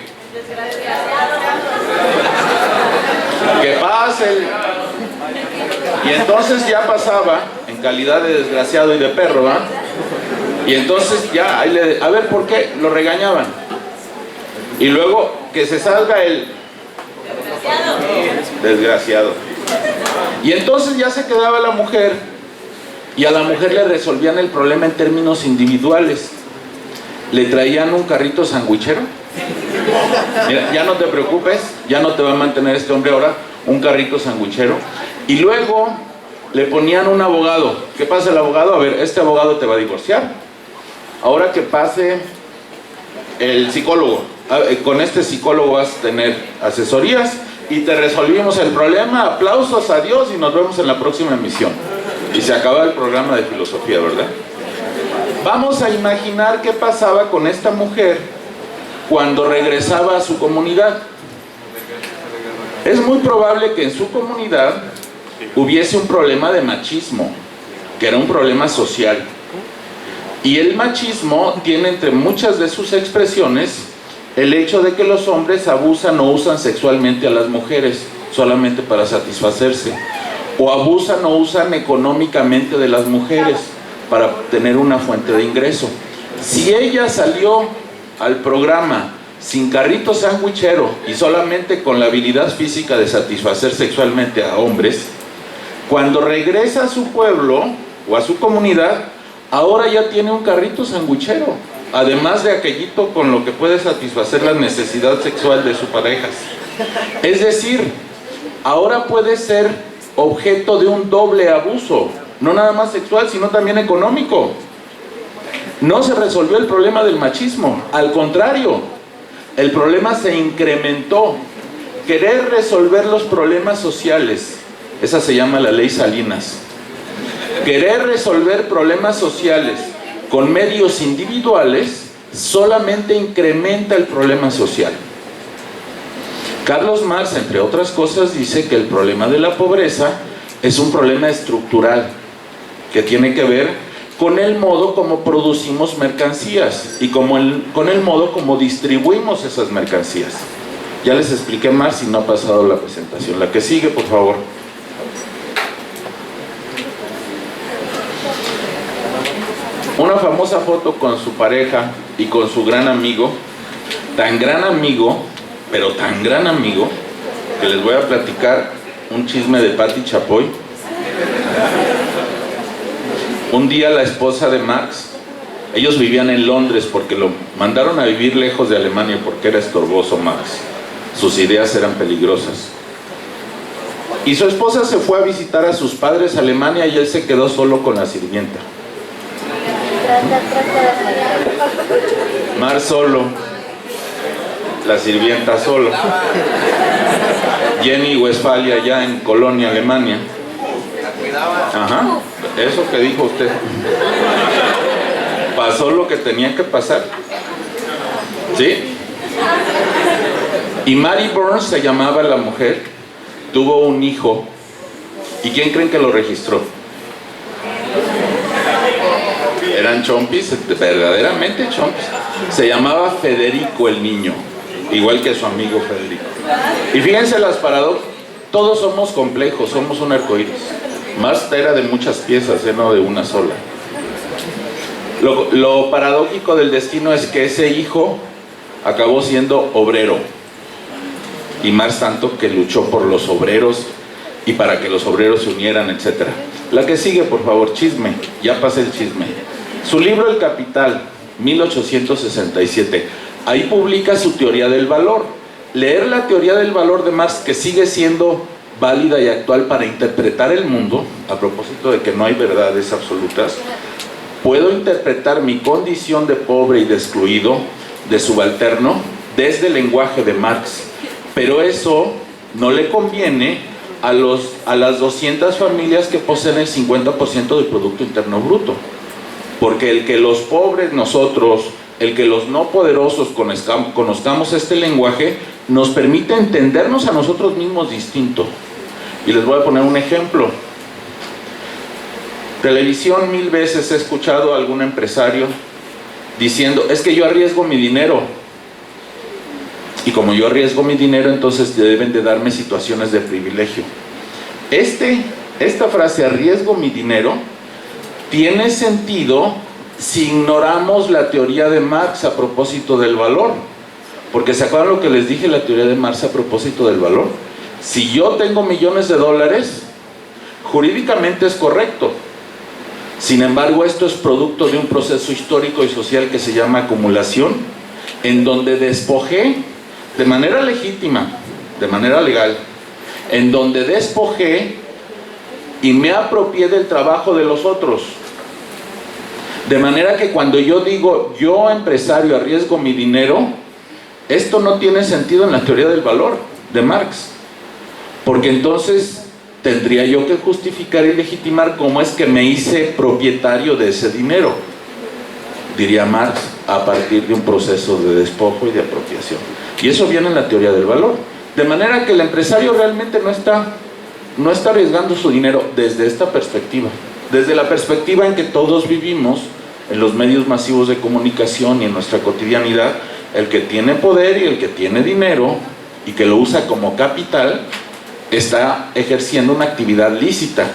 S5: Que pase. Y entonces ya pasaba en calidad de desgraciado y de perro, ¿va? Y entonces ya, a ver, ¿por qué? Lo regañaban. Y luego que se salga el desgraciado. Y entonces ya se quedaba la mujer, y a la mujer le resolvían el problema en términos individuales. Le traían un carrito sandwichero. Mira, ya no te preocupes, ya no te va a mantener este hombre ahora, un carrito sandwichero. Y luego le ponían un abogado. ¿Qué pasa el abogado? A ver, este abogado te va a divorciar. Ahora que pase el psicólogo. Con este psicólogo vas a tener asesorías y te resolvimos el problema. Aplausos, adiós y nos vemos en la próxima emisión. Y se acaba el programa de filosofía, ¿verdad? Vamos a imaginar qué pasaba con esta mujer cuando regresaba a su comunidad. Es muy probable que en su comunidad hubiese un problema de machismo, que era un problema social. Y el machismo tiene entre muchas de sus expresiones el hecho de que los hombres abusan o usan sexualmente a las mujeres solamente para satisfacerse, o abusan o usan económicamente de las mujeres para tener una fuente de ingreso. Si ella salió al programa sin carrito sandwichero y solamente con la habilidad física de satisfacer sexualmente a hombres, cuando regresa a su pueblo o a su comunidad, ahora ya tiene un carrito sandwichero, además de aquellito con lo que puede satisfacer la necesidad sexual de su pareja. Es decir, ahora puede ser objeto de un doble abuso, no nada más sexual, sino también económico. No se resolvió el problema del machismo, al contrario, el problema se incrementó. Querer resolver los problemas sociales, esa se llama la ley Salinas. Querer resolver problemas sociales con medios individuales solamente incrementa el problema social. Carlos Marx, entre otras cosas, dice que el problema de la pobreza es un problema estructural que tiene que ver con el modo como producimos mercancías y con el modo como distribuimos esas mercancías. Ya les expliqué más y no ha pasado la presentación. La que sigue, por favor. Una famosa foto con su pareja y con su gran amigo, tan gran amigo, pero tan gran amigo, que les voy a platicar un chisme de Patti Chapoy. Un día la esposa de Marx, ellos vivían en Londres porque lo mandaron a vivir lejos de Alemania porque era estorboso Marx, sus ideas eran peligrosas. Y su esposa se fue a visitar a sus padres a Alemania y él se quedó solo con la sirvienta. Marx solo, la sirvienta solo. Jenny Westfalia allá en Colonia, Alemania. Ajá, eso que dijo usted. Pasó lo que tenía que pasar. ¿Sí? Y Mary Burns se llamaba la mujer, tuvo un hijo. ¿Y quién creen que lo registró? Eran chompis, verdaderamente chompis. Se llamaba Federico el niño, igual que su amigo Federico. Y fíjense las paradojas, todos somos complejos, somos un arcoíris. Marx era de muchas piezas, no de una sola. Lo paradójico del destino es que ese hijo acabó siendo obrero. Y Marx tanto que luchó por los obreros y para que los obreros se unieran, etc. La que sigue, por favor, chisme. Ya pasé el chisme. Su libro El Capital, 1867. Ahí publica su teoría del valor. leer la teoría del valor de Marx, que sigue siendo válida y actual para interpretar el mundo, a propósito de que no hay verdades absolutas, puedo interpretar mi condición de pobre y de excluido, de subalterno, desde el lenguaje de Marx. Pero eso no le conviene a las 200 familias que poseen el 50% del Producto Interno Bruto. Porque el que los pobres, nosotros, el que los no poderosos conozcamos este lenguaje, nos permite entendernos a nosotros mismos distinto. Y les voy a poner un ejemplo. Televisión, 1000 veces he escuchado a algún empresario diciendo, es que yo arriesgo mi dinero. Y como yo arriesgo mi dinero, entonces deben de darme situaciones de privilegio. Esta frase, arriesgo mi dinero, tiene sentido si ignoramos la teoría de Marx a propósito del valor. Porque ¿se acuerdan lo que les dije, la teoría de Marx a propósito del valor? Si yo tengo millones de dólares, jurídicamente es correcto. Sin embargo, esto es producto de un proceso histórico y social que se llama acumulación, en donde despojé de manera legítima, de manera legal, en donde despojé y me apropié del trabajo de los otros. De manera que cuando yo digo, yo empresario arriesgo mi dinero, esto no tiene sentido en la teoría del valor de Marx. Porque entonces tendría yo que justificar y legitimar cómo es que me hice propietario de ese dinero, diría Marx, a partir de un proceso de despojo y de apropiación. Y eso viene en la teoría del valor. De manera que el empresario realmente no está arriesgando su dinero desde esta perspectiva. Desde la perspectiva en que todos vivimos en los medios masivos de comunicación y en nuestra cotidianidad, el que tiene poder y el que tiene dinero y que lo usa como capital, está ejerciendo una actividad lícita.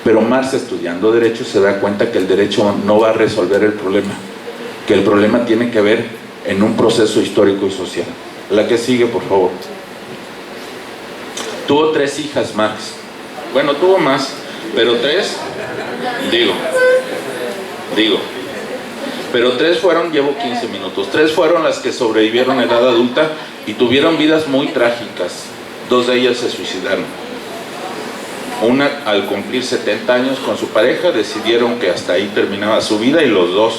S5: Pero Marx, estudiando derecho, se da cuenta que el derecho no va a resolver el problema, que el problema tiene que ver en un proceso histórico y social. La que sigue, por favor. Tuvo 3 hijas Marx. Bueno, tuvo más, pero 3, pero 3 fueron, llevo 15 minutos, 3 fueron las que sobrevivieron a edad adulta y tuvieron vidas muy trágicas. 2 de ellas se suicidaron. Una, al cumplir 70 años con su pareja, decidieron que hasta ahí terminaba su vida, y los 2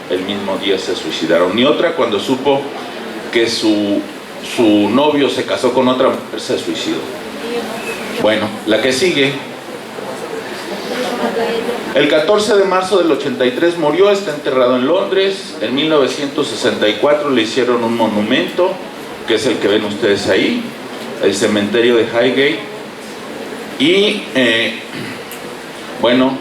S5: el mismo día se suicidaron. Y otra, cuando supo que su novio se casó con otra mujer, se suicidó. Bueno, la que sigue. El 14 de marzo del 83 murió, está enterrado en Londres. En 1964 le hicieron un monumento, que es el que ven ustedes ahí, el cementerio de Highgate. Y bueno,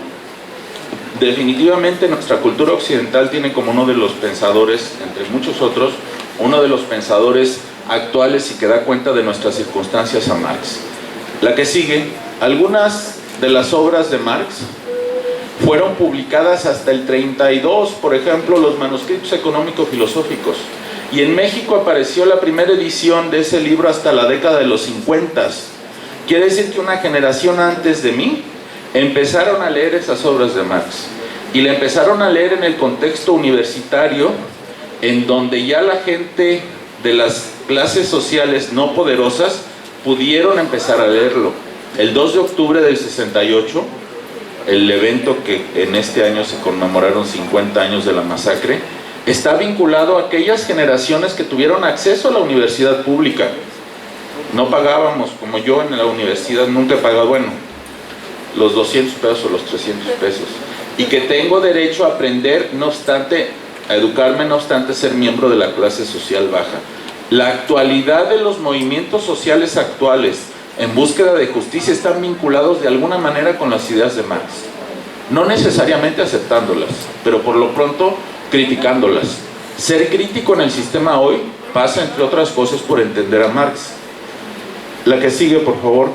S5: definitivamente nuestra cultura occidental tiene como uno de los pensadores, entre muchos otros, uno de los pensadores actuales y que da cuenta de nuestras circunstancias a Marx. La que sigue. Algunas de las obras de Marx fueron publicadas hasta el 32, por ejemplo, los manuscritos económico-filosóficos. Y en México apareció la primera edición de ese libro hasta la década de los 50. Quiere decir que una generación antes de mí empezaron a leer esas obras de Marx. Y la empezaron a leer en el contexto universitario, en donde ya la gente de las clases sociales no poderosas pudieron empezar a leerlo. El 2 de octubre del 68, el evento que en este año se conmemoraron 50 años de la masacre, está vinculado a aquellas generaciones que tuvieron acceso a la universidad pública. No pagábamos, como yo en la universidad nunca he pagado, bueno, los 200 pesos o los 300 pesos. Y que tengo derecho a aprender, no obstante, a educarme, no obstante ser miembro de la clase social baja. La actualidad de los movimientos sociales actuales en búsqueda de justicia están vinculados de alguna manera con las ideas de Marx. No necesariamente aceptándolas, pero por lo pronto criticándolas. Ser crítico en el sistema hoy pasa, entre otras cosas, por entender a Marx. La que sigue, por favor.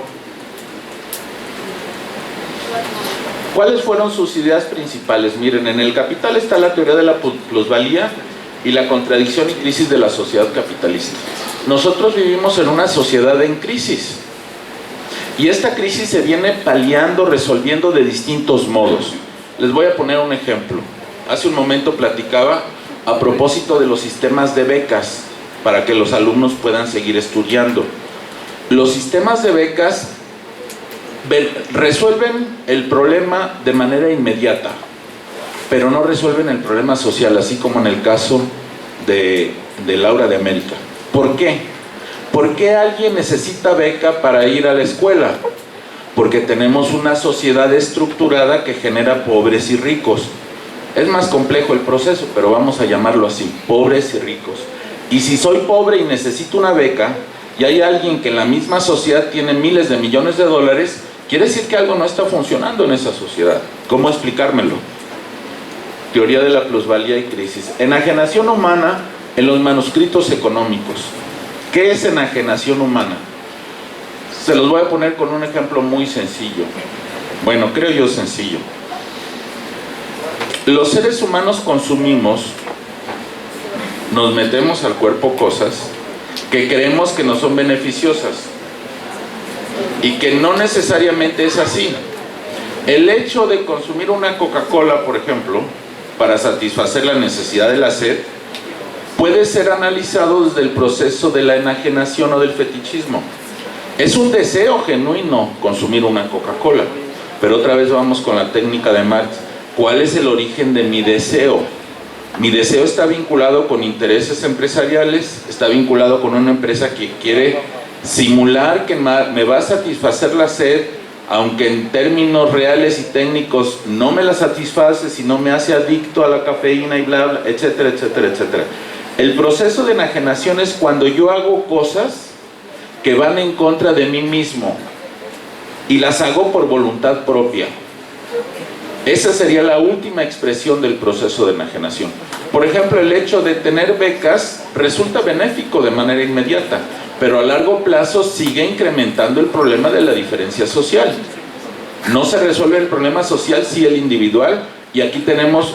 S5: ¿Cuáles fueron sus ideas principales? Miren, en El Capital está la teoría de la plusvalía y la contradicción y crisis de la sociedad capitalista. Nosotros vivimos en una sociedad en crisis. Y esta crisis se viene paliando, resolviendo de distintos modos. Les voy a poner un ejemplo. Hace un momento platicaba a propósito de los sistemas de becas. para que los alumnos puedan seguir estudiando. Los sistemas de becas resuelven el problema de manera inmediata, pero no resuelven el problema social, así como en el caso de Laura de América. ¿Por qué? ¿Por qué alguien necesita beca para ir a la escuela? Porque tenemos una sociedad estructurada que genera pobres y ricos. Es más complejo el proceso, pero vamos a llamarlo así, pobres y ricos. Y si soy pobre y necesito una beca, y hay alguien que en la misma sociedad tiene miles de millones de dólares, quiere decir que algo no está funcionando en esa sociedad. ¿Cómo explicármelo? Teoría de la plusvalía y crisis. Enajenación humana en los manuscritos económicos. ¿Qué es enajenación humana? Se los voy a poner con un ejemplo muy sencillo. Bueno, creo yo sencillo. Los seres humanos consumimos, nos metemos al cuerpo cosas que creemos que no son beneficiosas y que no necesariamente es así. El hecho de consumir una Coca-Cola, por ejemplo, para satisfacer la necesidad de la sed, puede ser analizado desde el proceso de la enajenación o del fetichismo. Es un deseo genuino consumir una Coca-Cola, pero otra vez vamos con la técnica de Marx. ¿Cuál es el origen de mi deseo? Mi deseo está vinculado con intereses empresariales, está vinculado con una empresa que quiere simular que me va a satisfacer la sed, aunque en términos reales y técnicos no me la satisface, sino me hace adicto a la cafeína y bla, bla, etcétera, etcétera, etcétera. El proceso de enajenación es cuando yo hago cosas que van en contra de mí mismo y las hago por voluntad propia. Esa sería la última expresión del proceso de enajenación. Por ejemplo, el hecho de tener becas resulta benéfico de manera inmediata, pero a largo plazo sigue incrementando el problema de la diferencia social. No se resuelve el problema social, sí el individual, y aquí tenemos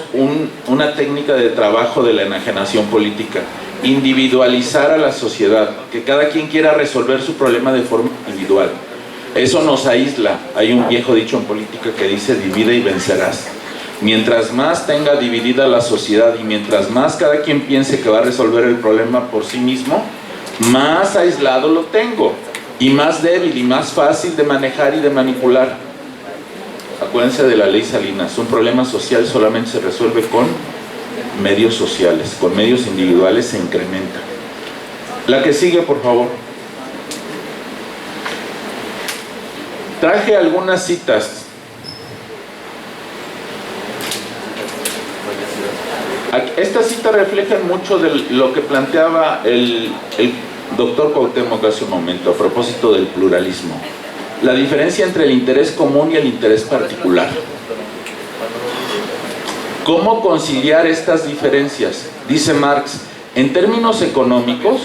S5: una técnica de trabajo de la enajenación política. Individualizar a la sociedad, que cada quien quiera resolver su problema de forma individual. Eso nos aísla. Hay un viejo dicho en política que dice: divide y vencerás. Mientras más tenga dividida la sociedad y mientras más cada quien piense que va a resolver el problema por sí mismo, más aislado lo tengo, y más débil y más fácil de manejar y de manipular. Acuérdense de la ley Salinas: un problema social solamente se resuelve con medios sociales, con medios individuales se incrementa. La que sigue, por favor. Traje algunas citas. Estas citas reflejan mucho de lo que planteaba el doctor Cuauhtémoc hace un momento a propósito del pluralismo. La diferencia entre el interés común y el interés particular. ¿Cómo conciliar estas diferencias? Dice Marx: en términos económicos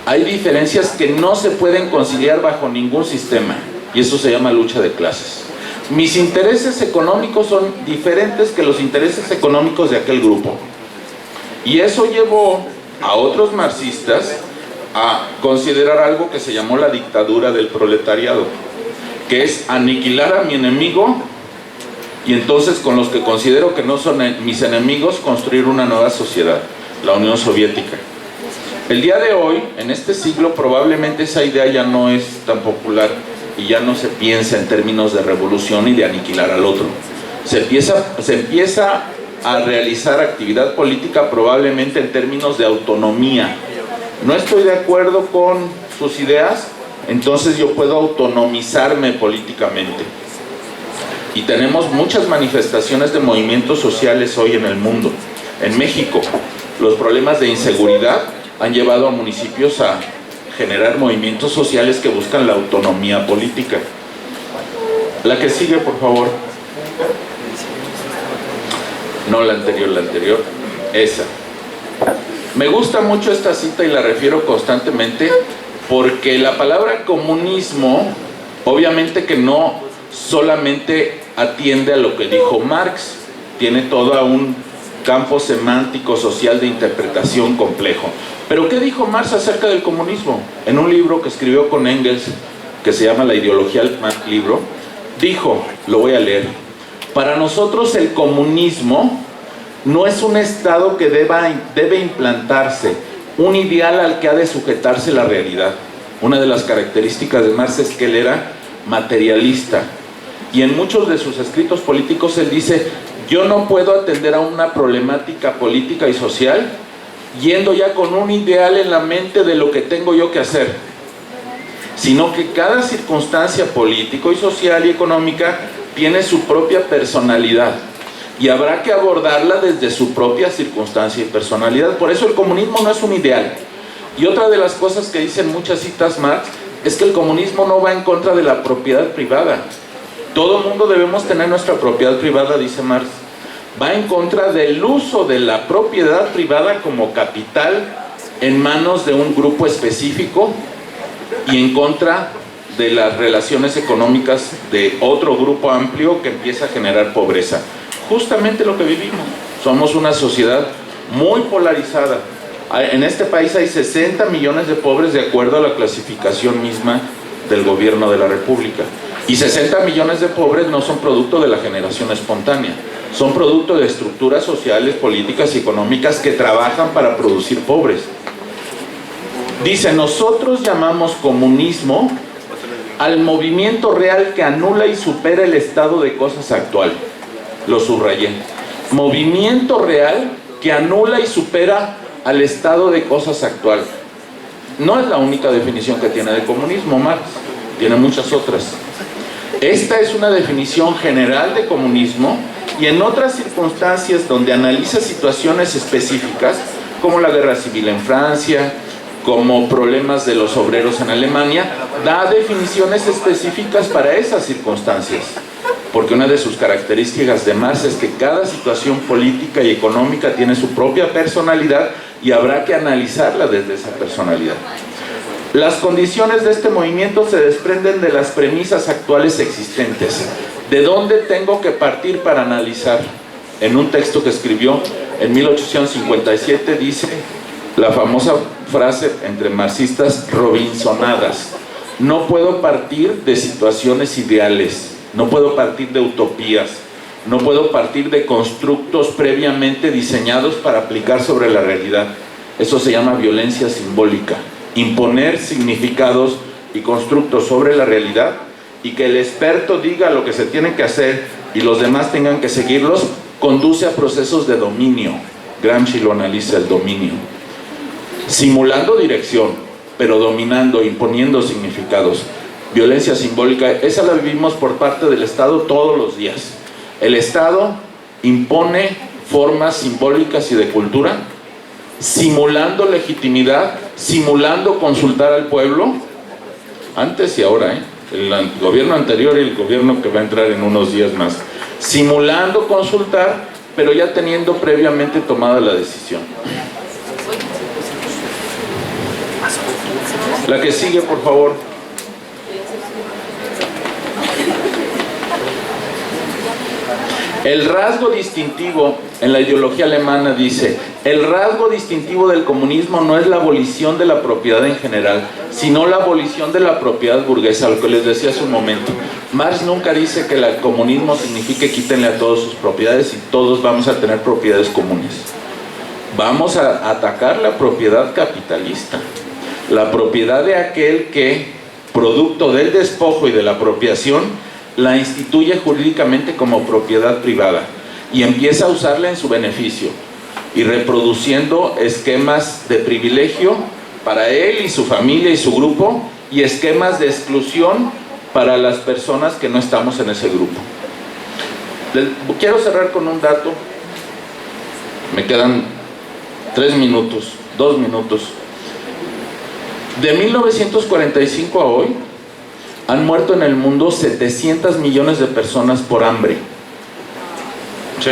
S5: hay diferencias que no se pueden conciliar bajo ningún sistema, y eso se llama lucha de clases. Mis intereses económicos son diferentes que los intereses económicos de aquel grupo, y eso llevó a otros marxistas a considerar algo que se llamó la dictadura del proletariado, que es aniquilar a mi enemigo y entonces con los que considero que no son mis enemigos construir una nueva sociedad, la Unión Soviética. El día de hoy, en este siglo, probablemente esa idea ya no es tan popular y ya no se piensa en términos de revolución y de aniquilar al otro. Se empieza a realizar actividad política probablemente en términos de autonomía. No estoy de acuerdo con sus ideas, entonces yo puedo autonomizarme políticamente. Y tenemos muchas manifestaciones de movimientos sociales hoy en el mundo. En México, los problemas de inseguridad han llevado a municipios a generar movimientos sociales que buscan la autonomía política. La que sigue, por favor. No, la anterior, esa. Me gusta mucho esta cita y la refiero constantemente porque la palabra comunismo, obviamente que no solamente atiende a lo que dijo Marx, tiene todo un campo semántico social de interpretación complejo. Pero ¿qué dijo Marx acerca del comunismo? En un libro que escribió con Engels, que se llama La ideología del libro, dijo, lo voy a leer: para nosotros el comunismo no es un estado que debe implantarse, un ideal al que ha de sujetarse la realidad. Una de las características de Marx es que él era materialista, y en muchos de sus escritos políticos él dice: yo no puedo atender a una problemática política y social yendo ya con un ideal en la mente de lo que tengo yo que hacer, sino que cada circunstancia político y social y económica tiene su propia personalidad y habrá que abordarla desde su propia circunstancia y personalidad. Por eso el comunismo no es un ideal. Y otra de las cosas que dicen muchas citas Marx es que el comunismo no va en contra de la propiedad privada. Todo el mundo debemos tener nuestra propiedad privada, dice Marx. Va en contra del uso de la propiedad privada como capital en manos de un grupo específico y en contra de las relaciones económicas de otro grupo amplio que empieza a generar pobreza. Justamente lo que vivimos. Somos una sociedad muy polarizada. En este país hay 60 millones de pobres de acuerdo a la clasificación misma del gobierno de la República. Y 60 millones de pobres no son producto de la generación espontánea, son producto de estructuras sociales, políticas y económicas que trabajan para producir pobres. Dice: nosotros llamamos comunismo al movimiento real que anula y supera el estado de cosas actual. Lo subrayé. Movimiento real que anula y supera al estado de cosas actual. No es la única definición que tiene de comunismo Marx, tiene muchas otras. Esta es una definición general de comunismo, y en otras circunstancias donde analiza situaciones específicas, como la guerra civil en Francia, como problemas de los obreros en Alemania, da definiciones específicas para esas circunstancias. Porque una de sus características de Marx es que cada situación política y económica tiene su propia personalidad y habrá que analizarla desde esa personalidad. Las condiciones de este movimiento se desprenden de las premisas actuales existentes. ¿De dónde tengo que partir para analizar? En un texto que escribió en 1857 dice la famosa frase entre marxistas: robinsonadas. No puedo partir de situaciones ideales, no puedo partir de utopías, no puedo partir de constructos previamente diseñados para aplicar sobre la realidad. Eso se llama violencia simbólica. Imponer significados y constructos sobre la realidad y que el experto diga lo que se tiene que hacer y los demás tengan que seguirlos, conduce a procesos de dominio. Gramsci lo analiza, el dominio. Simulando dirección, pero dominando, imponiendo significados. Violencia simbólica, esa la vivimos por parte del Estado todos los días. El Estado impone formas simbólicas y de cultura, simulando legitimidad, simulando consultar al pueblo, antes y ahora, el gobierno anterior y el gobierno que va a entrar en unos días más, simulando consultar, pero ya teniendo previamente tomada la decisión. La que sigue, por favor. El rasgo distintivo en la ideología alemana dice: el rasgo distintivo del comunismo no es la abolición de la propiedad en general, sino la abolición de la propiedad burguesa, lo que les decía hace un momento. Marx nunca dice que el comunismo signifique quítenle a todos sus propiedades y todos vamos a tener propiedades comunes. Vamos a atacar la propiedad capitalista, la propiedad de aquel que, producto del despojo y de la apropiación, la instituye jurídicamente como propiedad privada y empieza a usarla en su beneficio y reproduciendo esquemas de privilegio para él y su familia y su grupo y esquemas de exclusión para las personas que no estamos en ese grupo. Quiero cerrar con un dato. Me quedan 3 minutos, 2 minutos. De 1945 a hoy han muerto en el mundo 700 millones de personas por hambre. Sí,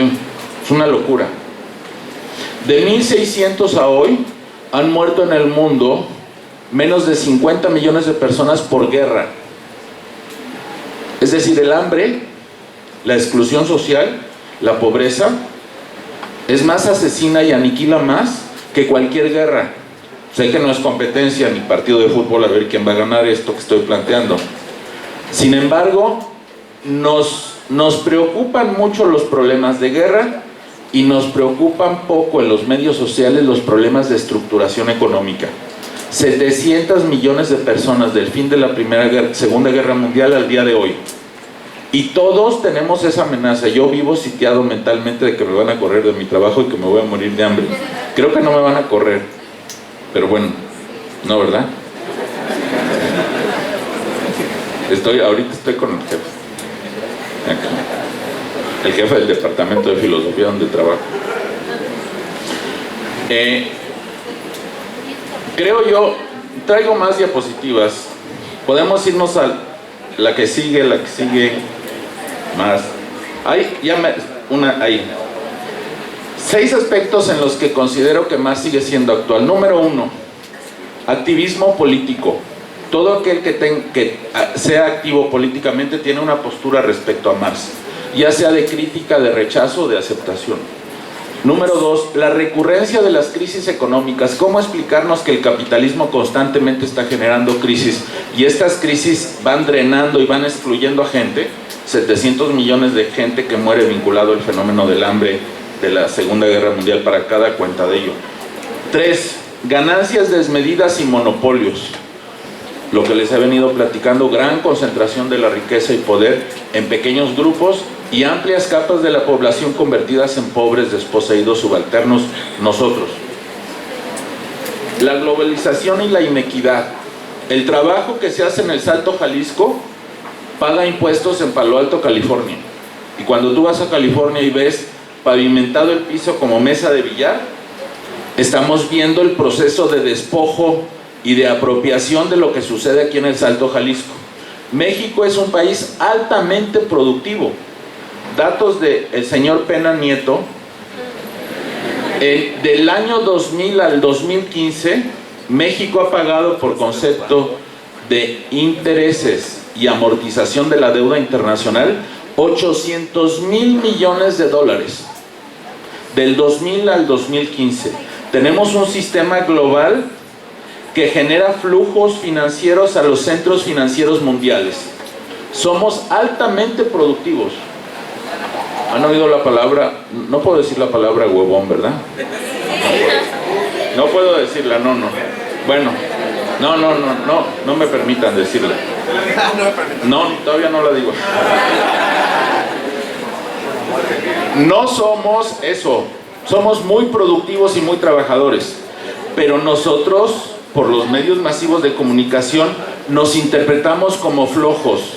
S5: es una locura. De 1600 a hoy han muerto en el mundo menos de 50 millones de personas por guerra. Es decir, el hambre, la exclusión social, la pobreza, es más asesina y aniquila más que cualquier guerra. Sé que no es competencia ni partido de fútbol a ver quién va a ganar esto que estoy planteando. Sin embargo, nos preocupan mucho los problemas de guerra y nos preocupan poco en los medios sociales los problemas de estructuración económica. 700 millones de personas del fin de la Segunda Guerra Mundial al día de hoy. Y todos tenemos esa amenaza. Yo vivo sitiado mentalmente de que me van a correr de mi trabajo y que me voy a morir de hambre. Creo que no me van a correr, pero bueno, no, ¿verdad? Ahorita estoy con el jefe. Acá. El jefe del departamento de filosofía donde trabajo. Creo yo, traigo más diapositivas. Podemos irnos a la que sigue más. Ahí. 6 aspectos en los que considero que Marx sigue siendo actual. Número 1, activismo político. Todo aquel que sea activo políticamente tiene una postura respecto a Marx, ya sea de crítica, de rechazo o de aceptación. Número 2, la recurrencia de las crisis económicas. ¿Cómo explicarnos que el capitalismo constantemente está generando crisis y estas crisis van drenando y van excluyendo a gente? 700 millones de gente que muere vinculado al fenómeno del hambre de la Segunda Guerra Mundial para cada cuenta de ello. 3, ganancias desmedidas y monopolios. Lo que les he venido platicando, gran concentración de la riqueza y poder en pequeños grupos y amplias capas de la población convertidas en pobres, desposeídos, subalternos, nosotros. La globalización y la inequidad. El trabajo que se hace en el Salto Jalisco paga impuestos en Palo Alto, California. Y cuando tú vas a California y ves pavimentado el piso como mesa de billar, estamos viendo el proceso de despojo y de apropiación de lo que sucede aquí en el Salto Jalisco. México es un país altamente productivo. Datos del señor Peña Nieto, del año 2000 al 2015, México ha pagado por concepto de intereses y amortización de la deuda internacional 800,000 millones de dólares. Del 2000 al 2015. Tenemos un sistema global que genera flujos financieros a los centros financieros mundiales. Somos altamente productivos. ¿Han oído la palabra? No puedo decir la palabra huevón, ¿verdad? No puedo decirla, no. Bueno, no me permitan decirla. No, todavía no la digo. No somos eso. Somos muy productivos y muy trabajadores. Pero nosotros, por los medios masivos de comunicación, nos interpretamos como flojos.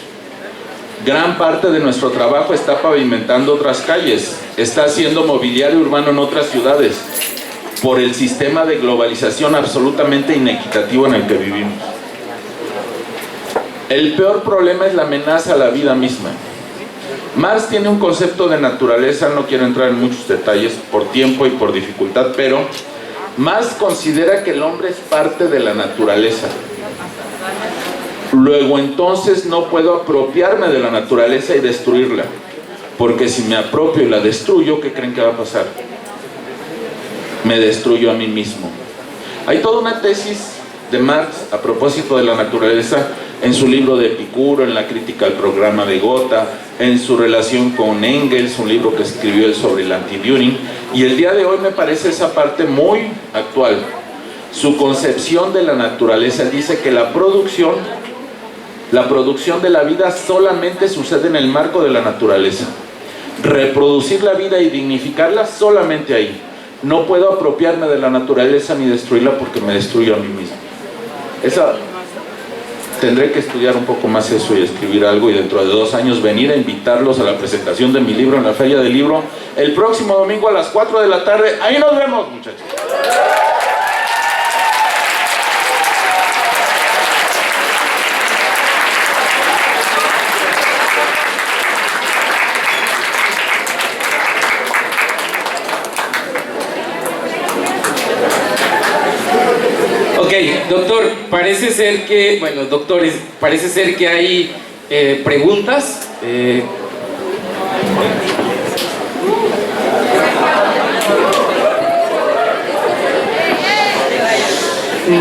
S5: Gran parte de nuestro trabajo está pavimentando otras calles, está haciendo mobiliario urbano en otras ciudades, por el sistema de globalización absolutamente inequitativo en el que vivimos. El peor problema es la amenaza a la vida misma. Marx tiene un concepto de naturaleza, no quiero entrar en muchos detalles por tiempo y por dificultad, pero Marx considera que el hombre es parte de la naturaleza. Luego entonces no puedo apropiarme de la naturaleza y destruirla, porque si me apropio y la destruyo, ¿qué creen que va a pasar? Me destruyo a mí mismo. Hay toda una tesis de Marx a propósito de la naturaleza en su libro de Epicuro, en la crítica al programa de Gotha, en su relación con Engels, un libro que escribió él sobre el anti-Düring, y el día de hoy me parece esa parte muy actual. Su concepción de la naturaleza dice que la producción de la vida solamente sucede en el marco de la naturaleza. Reproducir la vida y dignificarla solamente ahí. No puedo apropiarme de la naturaleza ni destruirla porque me destruyo a mí mismo. Tendré que estudiar un poco más eso y escribir algo, y dentro de 2 años venir a invitarlos a la presentación de mi libro en la Feria del Libro el próximo domingo a las 4 de la tarde. Ahí nos vemos, muchachos.
S3: Ok, doctor, parece ser que, bueno, doctores, parece ser que hay preguntas.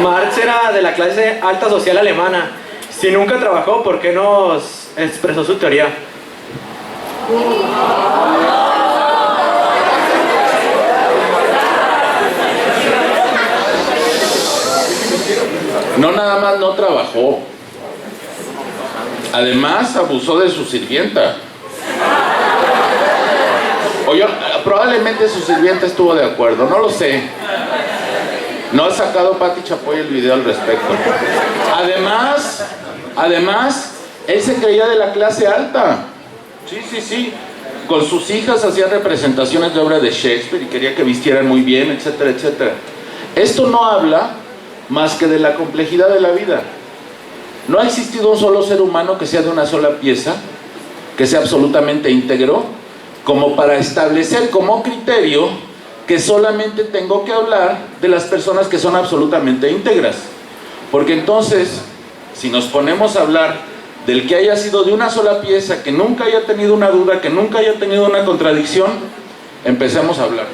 S6: Marx era de la clase alta social alemana. Si nunca trabajó, ¿por qué nos expresó su teoría?
S5: No nada más no trabajó, además abusó de su sirvienta. Oye, probablemente su sirvienta estuvo de acuerdo, no lo sé. No ha sacado Pati Chapoy el video al respecto. Además, él se creía de la clase alta. Sí. Con sus hijas hacía representaciones de obras de Shakespeare y quería que vistieran muy bien, etcétera, etcétera. Esto no habla más que de la complejidad de la vida. No ha existido un solo ser humano que sea de una sola pieza, que sea absolutamente íntegro, como para establecer como criterio que solamente tengo que hablar de las personas que son absolutamente íntegras. Porque entonces, si nos ponemos a hablar del que haya sido de una sola pieza, que nunca haya tenido una duda, que nunca haya tenido una contradicción, empecemos a hablar.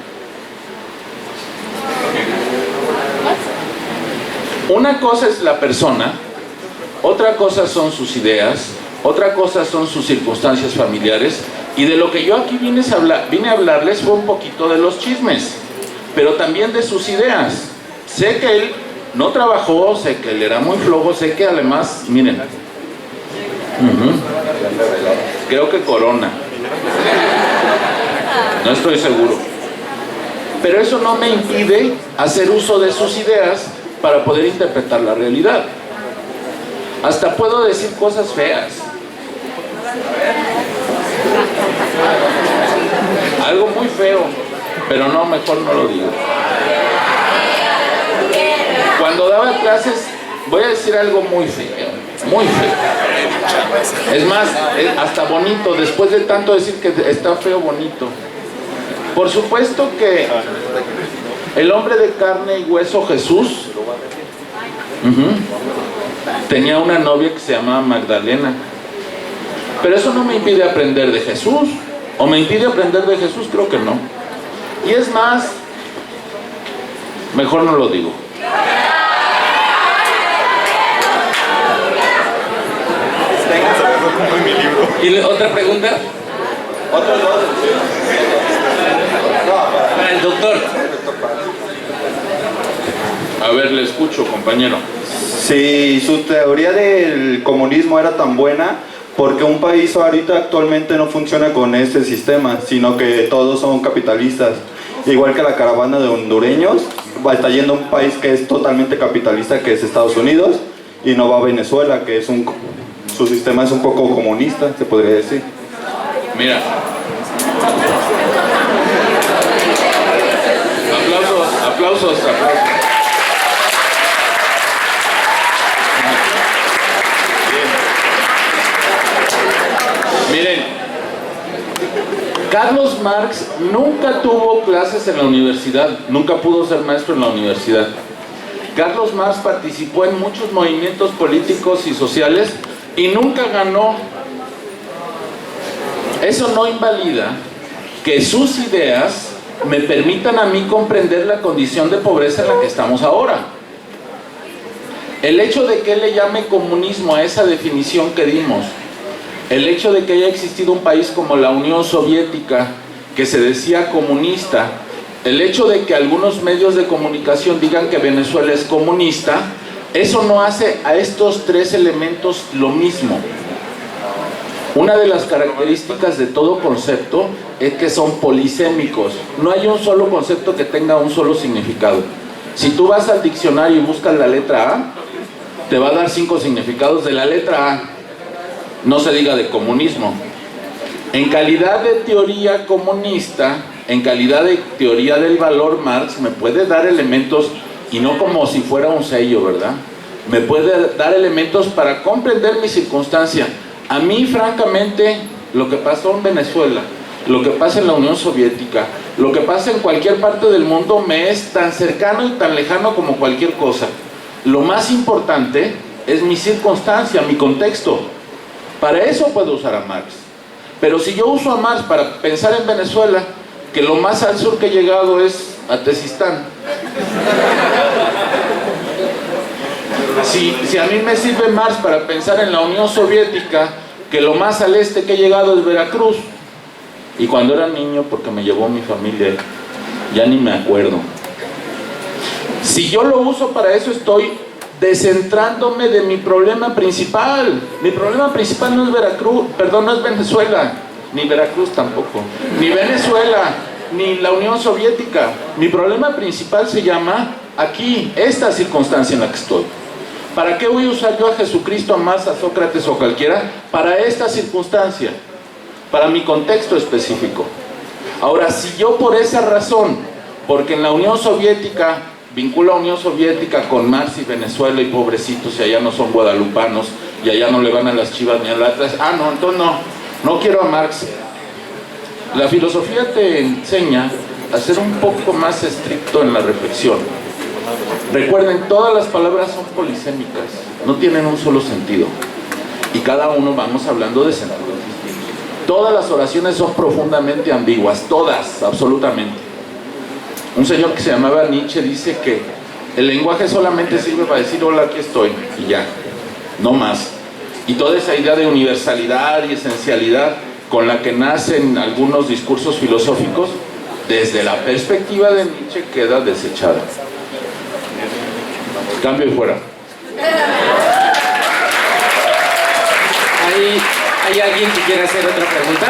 S5: Una cosa es la persona, otra cosa son sus ideas, otra cosa son sus circunstancias familiares, y de lo que yo aquí vine a hablarles fue un poquito de los chismes, pero también de sus ideas. Sé que él no trabajó, sé que él era muy flojo, sé que además, miren, creo que Corona, no estoy seguro, pero eso no me impide hacer uso de sus ideas para poder interpretar la realidad. Hasta puedo decir cosas feas, algo muy feo, pero no, mejor no lo digo. Cuando daba clases, voy a decir algo muy feo, muy feo. Es más, hasta bonito, después de tanto decir que está feo, bonito. Por supuesto que el hombre de carne y hueso Jesús tenía una novia que se llamaba Magdalena. Pero eso no me impide aprender de Jesús. ¿O me impide aprender de Jesús? Creo que no. Y es más, mejor no lo digo.
S3: ¿Y otra pregunta? Para el doctor.
S5: A ver, le escucho, compañero.
S7: Si su teoría del comunismo era tan buena, ¿por qué un país ahorita actualmente no funciona con ese sistema, sino que todos son capitalistas? Igual que la caravana de hondureños, está yendo a un país que es totalmente capitalista, que es Estados Unidos, y no va a Venezuela, que es su sistema es un poco comunista, se podría decir.
S5: Mira. Aplausos. Miren, Carlos Marx nunca tuvo clases en la universidad, nunca pudo ser maestro en la universidad. Carlos Marx participó en muchos movimientos políticos y sociales y nunca ganó. Eso no invalida que sus ideas me permitan a mí comprender la condición de pobreza en la que estamos ahora. El hecho de que él le llame comunismo a esa definición que dimos, el hecho de que haya existido un país como la Unión Soviética que se decía comunista, el hecho de que algunos medios de comunicación digan que Venezuela es comunista, eso no hace a estos tres elementos lo mismo. Una de las características de todo concepto es que son polisémicos. No hay un solo concepto que tenga un solo significado. Si tú vas al diccionario y buscas la letra A, te va a dar 5 significados de la letra A. No se diga de comunismo. En calidad de teoría comunista, en calidad de teoría del valor, Marx me puede dar elementos, y no como si fuera un sello, ¿verdad? Me puede dar elementos para comprender mi circunstancia. A mí, francamente, lo que pasó en Venezuela, lo que pasa en la Unión Soviética, lo que pasa en cualquier parte del mundo me es tan cercano y tan lejano como cualquier cosa. Lo más importante es mi circunstancia, mi contexto. Para eso puedo usar a Marx. Pero si yo uso a Marx para pensar en Venezuela, que lo más al sur que he llegado es a Tezistán. Si a mí me sirve Marx para pensar en la Unión Soviética, que lo más al este que he llegado es Veracruz. Y cuando era niño, porque me llevó mi familia, ya ni me acuerdo. Si yo lo uso para eso, estoy descentrándome de mi problema principal. Mi problema principal no es Veracruz, perdón, no es Venezuela, ni Veracruz tampoco, ni Venezuela, ni la Unión Soviética. Mi problema principal se llama aquí, esta circunstancia en la que estoy. ¿Para qué voy a usar yo a Jesucristo, a Marx, a Sócrates o a cualquiera? Para esta circunstancia, para mi contexto específico. Ahora, si yo por esa razón, porque en la Unión Soviética, vinculo a Unión Soviética con Marx y Venezuela y pobrecitos, y allá no son guadalupanos, y allá no le van a las Chivas ni a las Atlas, no, entonces no quiero a Marx. La filosofía te enseña a ser un poco más estricto en la reflexión. Recuerden, todas las palabras son polisémicas, no tienen un solo sentido, y cada uno vamos hablando de sentidos distintos. Todas las oraciones son profundamente ambiguas, todas, absolutamente. Un señor que se llamaba Nietzsche dice que el lenguaje solamente sirve para decir hola, aquí estoy, y ya, no más. Y toda esa idea de universalidad y esencialidad con la que nacen algunos discursos filosóficos, desde la perspectiva de Nietzsche queda desechada. Cambio y fuera.
S3: ¿Hay alguien que quiera hacer otra pregunta?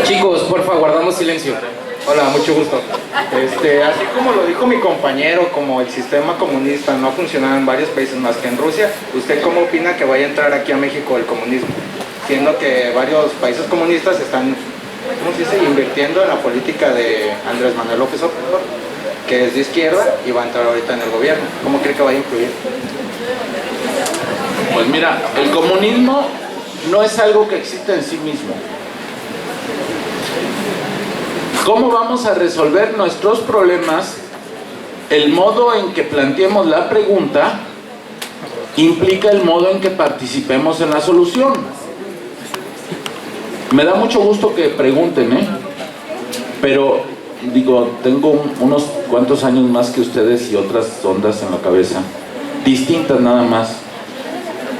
S3: Chicos, porfa, guardamos silencio. Hola, mucho gusto.
S8: Así como lo dijo mi compañero, como el sistema comunista no funcionaba en varios países más que en Rusia, ¿usted cómo opina que vaya a entrar aquí a México el comunismo? Siendo que varios países comunistas están, ¿cómo se dice?, invirtiendo en la política de Andrés Manuel López Obrador, que es de izquierda y va a entrar ahorita en el gobierno. ¿Cómo cree que vaya a influir?
S5: Pues mira, el comunismo no es algo que existe en sí mismo. ¿Cómo vamos a resolver nuestros problemas? El modo en que planteemos la pregunta implica el modo en que participemos en la solución. Me da mucho gusto que pregunten, pero digo, tengo unos cuantos años más que ustedes y otras ondas en la cabeza, distintas nada más.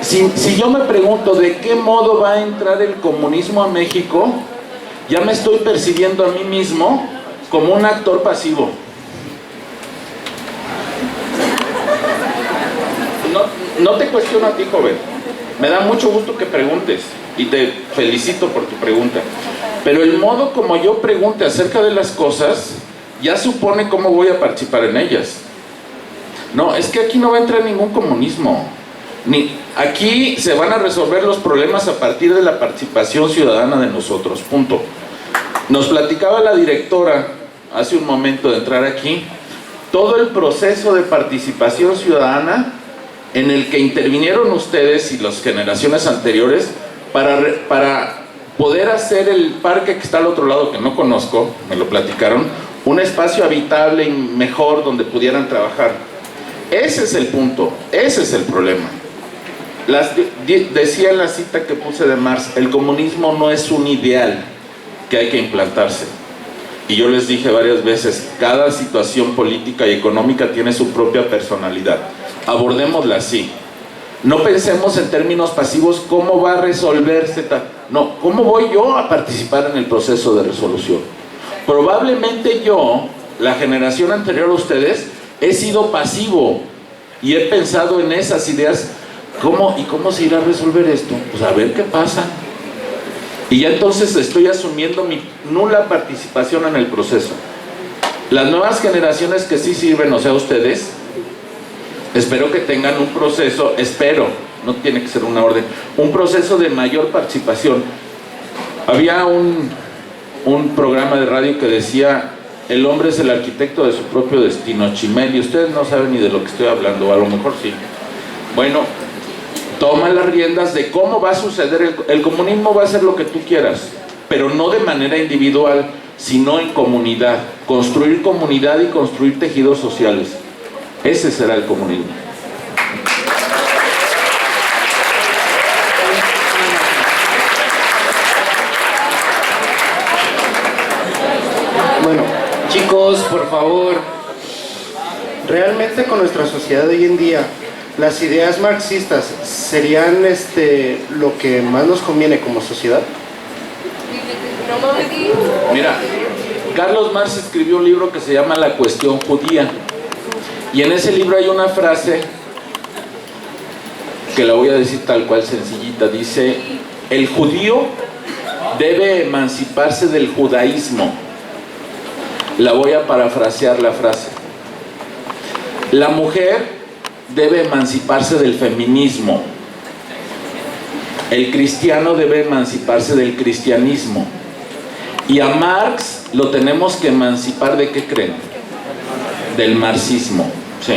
S5: Si yo me pregunto de qué modo va a entrar el comunismo a México, ya me estoy percibiendo a mí mismo como un actor pasivo. No te cuestiono a ti, joven. Me da mucho gusto que preguntes y te felicito por tu pregunta. Pero el modo como yo pregunte acerca de las cosas ya supone cómo voy a participar en ellas. No, es que aquí no va a entrar ningún comunismo. Aquí se van a resolver los problemas a partir de la participación ciudadana de nosotros, punto. Nos platicaba la directora hace un momento de entrar aquí, todo el proceso de participación ciudadana en el que intervinieron ustedes y las generaciones anteriores para poder hacer el parque que está al otro lado, que no conozco, me lo platicaron, un espacio habitable y mejor donde pudieran trabajar. Ese es el punto, ese es el problema. Decía en la cita que puse de Marx, el comunismo no es un ideal que hay que implantarse. Y yo les dije varias veces, cada situación política y económica tiene su propia personalidad. Abordémosla así. No pensemos en términos pasivos, ¿cómo va a resolverse? No, ¿cómo voy yo a participar en el proceso de resolución? Probablemente yo, la generación anterior a ustedes, he sido pasivo y he pensado en esas ideas. ¿Cómo se irá a resolver esto? Pues a ver qué pasa. Y ya entonces estoy asumiendo mi nula participación en el proceso. Las nuevas generaciones que sí sirven, o sea, ustedes, espero que tengan un proceso, no tiene que ser una orden, un proceso de mayor participación. Había un programa de radio que decía, el hombre es el arquitecto de su propio destino, Chimel, y ustedes no saben ni de lo que estoy hablando, a lo mejor sí. Bueno, toma las riendas de cómo va a suceder. El comunismo va a ser lo que tú quieras, pero no de manera individual, sino en comunidad. Construir comunidad y construir tejidos sociales. Ese será el comunismo.
S3: Chicos, por favor.
S9: Realmente con nuestra sociedad de hoy en día, las ideas marxistas serían lo que más nos conviene como sociedad.
S5: Mira, Carlos Marx escribió un libro que se llama La cuestión judía, y en ese libro hay una frase que la voy a decir tal cual, sencillita. Dice: el judío debe emanciparse del judaísmo. La voy a parafrasear la frase. La mujer debe emanciparse del feminismo. El cristiano debe emanciparse del cristianismo. Y a Marx lo tenemos que emancipar, ¿de qué creen? Del marxismo. Sí.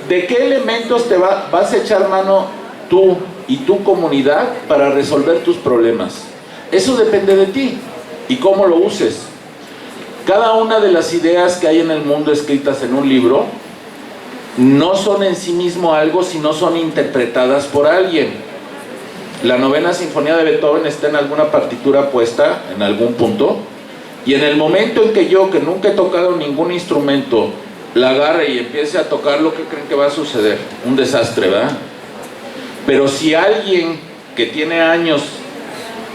S5: ¿De qué elementos vas a echar mano tú y tu comunidad para resolver tus problemas? Eso depende de ti y cómo lo uses. Cada una de las ideas que hay en el mundo escritas en un libro no son en sí mismo algo, sino son interpretadas por alguien. La novena sinfonía de Beethoven está en alguna partitura puesta en algún punto, y en el momento en que yo, que nunca he tocado ningún instrumento, la agarre y empiece a tocar, ¿lo que creen que va a suceder? Un desastre, ¿verdad? Pero si alguien que tiene años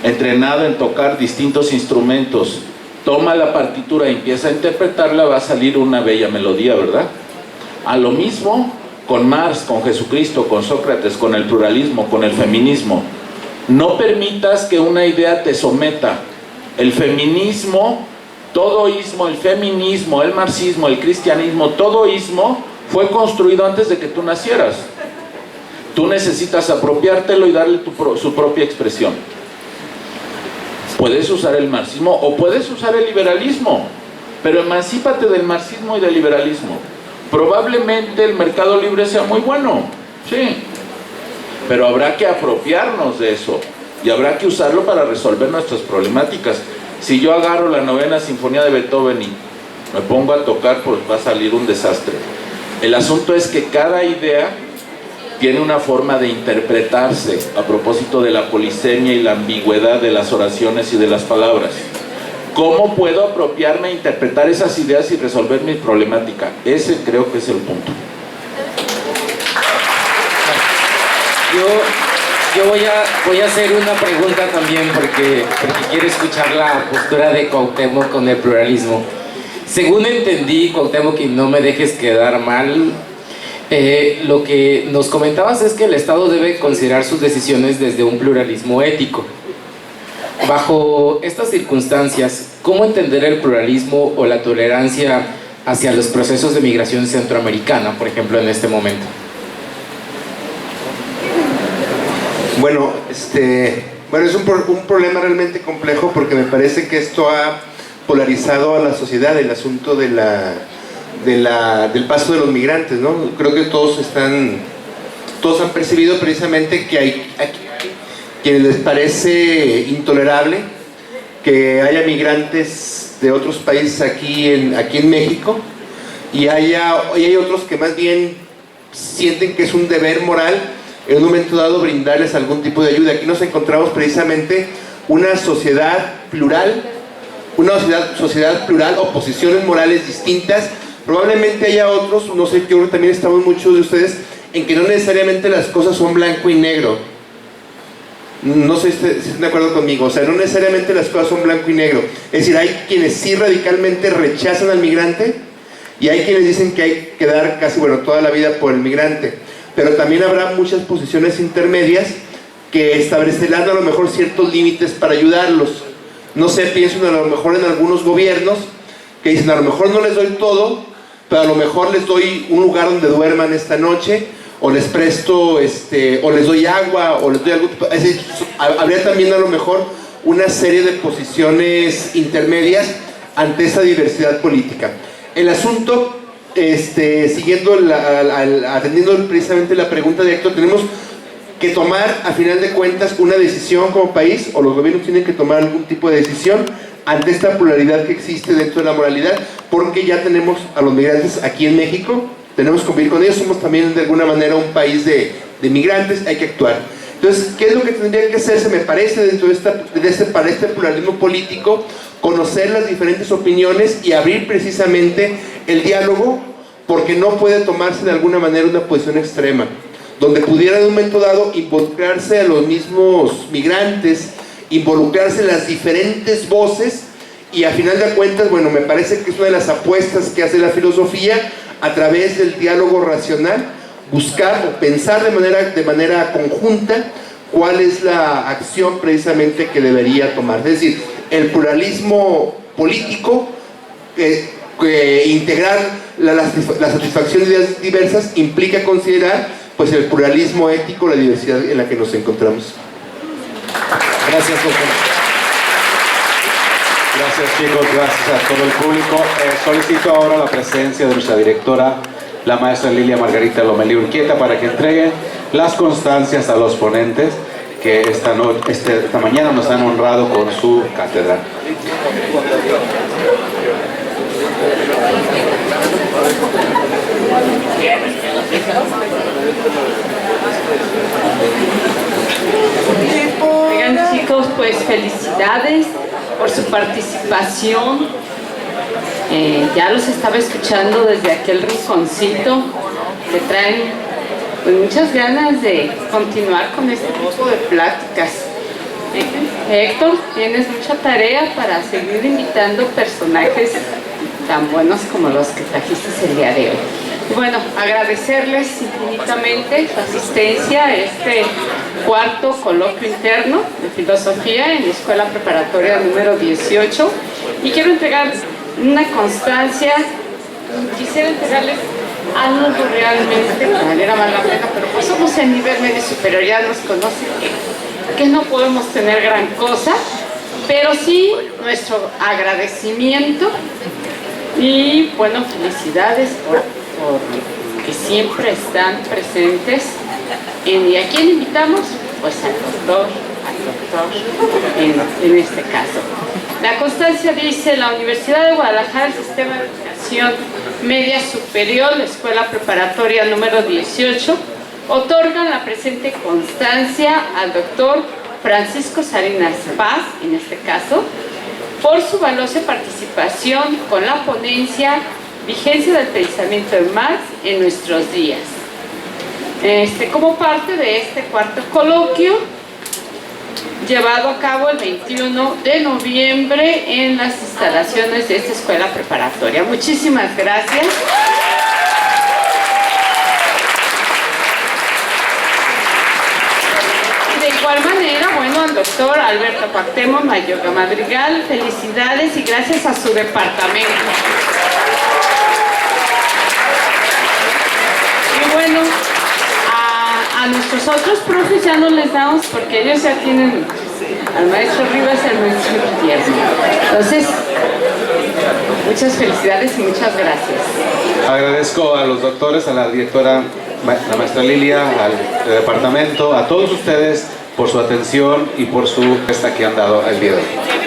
S5: entrenado en tocar distintos instrumentos toma la partitura y empieza a interpretarla, va a salir una bella melodía, ¿verdad? A lo mismo con Marx, con Jesucristo, con Sócrates, con el pluralismo, con el feminismo. No permitas que una idea te someta. El feminismo, todo ismo, el feminismo, el marxismo, el cristianismo, todo ismo fue construido antes de que tú nacieras. Tú necesitas apropiártelo y darle su propia expresión. Puedes usar el marxismo o puedes usar el liberalismo, pero emancípate del marxismo y del liberalismo. Probablemente el mercado libre sea muy bueno, sí, pero habrá que apropiarnos de eso y habrá que usarlo para resolver nuestras problemáticas. Si yo agarro la novena sinfonía de Beethoven y me pongo a tocar, pues va a salir un desastre. El asunto es que cada idea tiene una forma de interpretarse a propósito de la polisemia y la ambigüedad de las oraciones y de las palabras. ¿Cómo puedo apropiarme e interpretar esas ideas y resolver mi problemática? Ese creo que es el punto.
S3: Yo voy a hacer una pregunta también porque quiero escuchar la postura de Cuauhtémoc con el pluralismo. Según entendí, Cuauhtémoc, y no me dejes quedar mal, lo que nos comentabas es que el Estado debe considerar sus decisiones desde un pluralismo ético. Bajo estas circunstancias, ¿cómo entender el pluralismo o la tolerancia hacia los procesos de migración centroamericana, por ejemplo, en este momento?
S4: Bueno, es un problema realmente complejo, porque me parece que esto ha polarizado a la sociedad, el asunto del paso de los migrantes, ¿no? Creo que todos han percibido precisamente que hay quienes les parece intolerable que haya migrantes de otros países aquí en México, y hay otros que más bien sienten que es un deber moral en un momento dado brindarles algún tipo de ayuda. Aquí nos encontramos precisamente una sociedad plural, o posiciones morales distintas. Probablemente haya otros, no sé, yo creo que también estamos muchos de ustedes, en que no necesariamente las cosas son blanco y negro. No sé si están de acuerdo conmigo. O sea, no necesariamente las cosas son blanco y negro. Es decir, hay quienes sí radicalmente rechazan al migrante, y hay quienes dicen que hay que dar casi, toda la vida por el migrante. Pero también habrá muchas posiciones intermedias que establecerán a lo mejor ciertos límites para ayudarlos. No sé, pienso a lo mejor en algunos gobiernos que dicen: a lo mejor no les doy todo, pero a lo mejor les doy un lugar donde duerman esta noche, o les presto, o les doy agua, o les doy algo. Es decir, habría también a lo mejor una serie de posiciones intermedias ante esa diversidad política. El asunto, atendiendo precisamente la pregunta de Héctor, tenemos que tomar, a final de cuentas, una decisión como país, o los gobiernos tienen que tomar algún tipo de decisión ante esta pluralidad que existe dentro de la moralidad, porque ya tenemos a los migrantes aquí en México, tenemos que convivir con ellos, somos también de alguna manera un país de migrantes, hay que actuar. Entonces, ¿qué es lo que tendría que hacerse, me parece, dentro de este pluralismo político? conocer las diferentes opiniones y abrir precisamente el diálogo, porque no puede tomarse de alguna manera una posición extrema, donde pudiera en un momento dado involucrarse a los mismos migrantes, involucrarse las diferentes voces, y a final de cuentas, bueno, me parece que es una de las apuestas que hace la filosofía, a través del diálogo racional, buscar o pensar de manera conjunta cuál es la acción precisamente que debería tomar. Es decir, el pluralismo político, integrar la satisfacción de ideas diversas implica considerar pues el pluralismo ético, la diversidad en la que nos encontramos.
S3: Gracias, doctor.
S1: Gracias, chicos, gracias a todo el público. Solicito ahora la presencia de nuestra directora, la maestra Lilia Margarita Lomelí Urquieta, para que entregue las constancias a los ponentes que esta mañana nos han honrado con su cátedra.
S2: Oigan, chicos, pues felicidades por su participación. Ya los estaba escuchando desde aquel rinconcito, que traen pues muchas ganas de continuar con este tipo de pláticas. Héctor, tienes mucha tarea para seguir invitando personajes tan buenos como los que trajiste el día de hoy. Y bueno, agradecerles infinitamente su asistencia a este cuarto coloquio interno de filosofía en la Escuela Preparatoria número 18, y quiero entregarles una constancia. Quisiera entregarles algo realmente que valiera más la pena, pero pues somos en nivel medio superior, ya nos conocen que no podemos tener gran cosa, pero sí nuestro agradecimiento y bueno, felicidades por que siempre están presentes. ¿Y a quién invitamos? Pues al doctor en este caso. La constancia dice: la Universidad de Guadalajara, el Sistema de Educación Media Superior, la Escuela Preparatoria número 18, otorgan la presente constancia al doctor Francisco Salinas Paz, en este caso, por su valiosa participación con la ponencia Vigencia del pensamiento de Marx en nuestros días. Como parte de este cuarto coloquio, llevado a cabo el 21 de noviembre en las instalaciones de esta escuela preparatoria. Muchísimas gracias. De igual manera, bueno, al doctor Alberto Cuauhtémoc Mayorga Madrigal, felicidades y gracias a su departamento. Y bueno, a nuestros otros profes ya no les damos porque ellos ya tienen al maestro Rivas y al maestro Gutiérrez. Entonces, muchas felicidades y muchas gracias.
S1: Agradezco a los doctores, a la directora, la maestra Lilia, al departamento, a todos ustedes por su atención y por su gesta que han dado el día de hoy.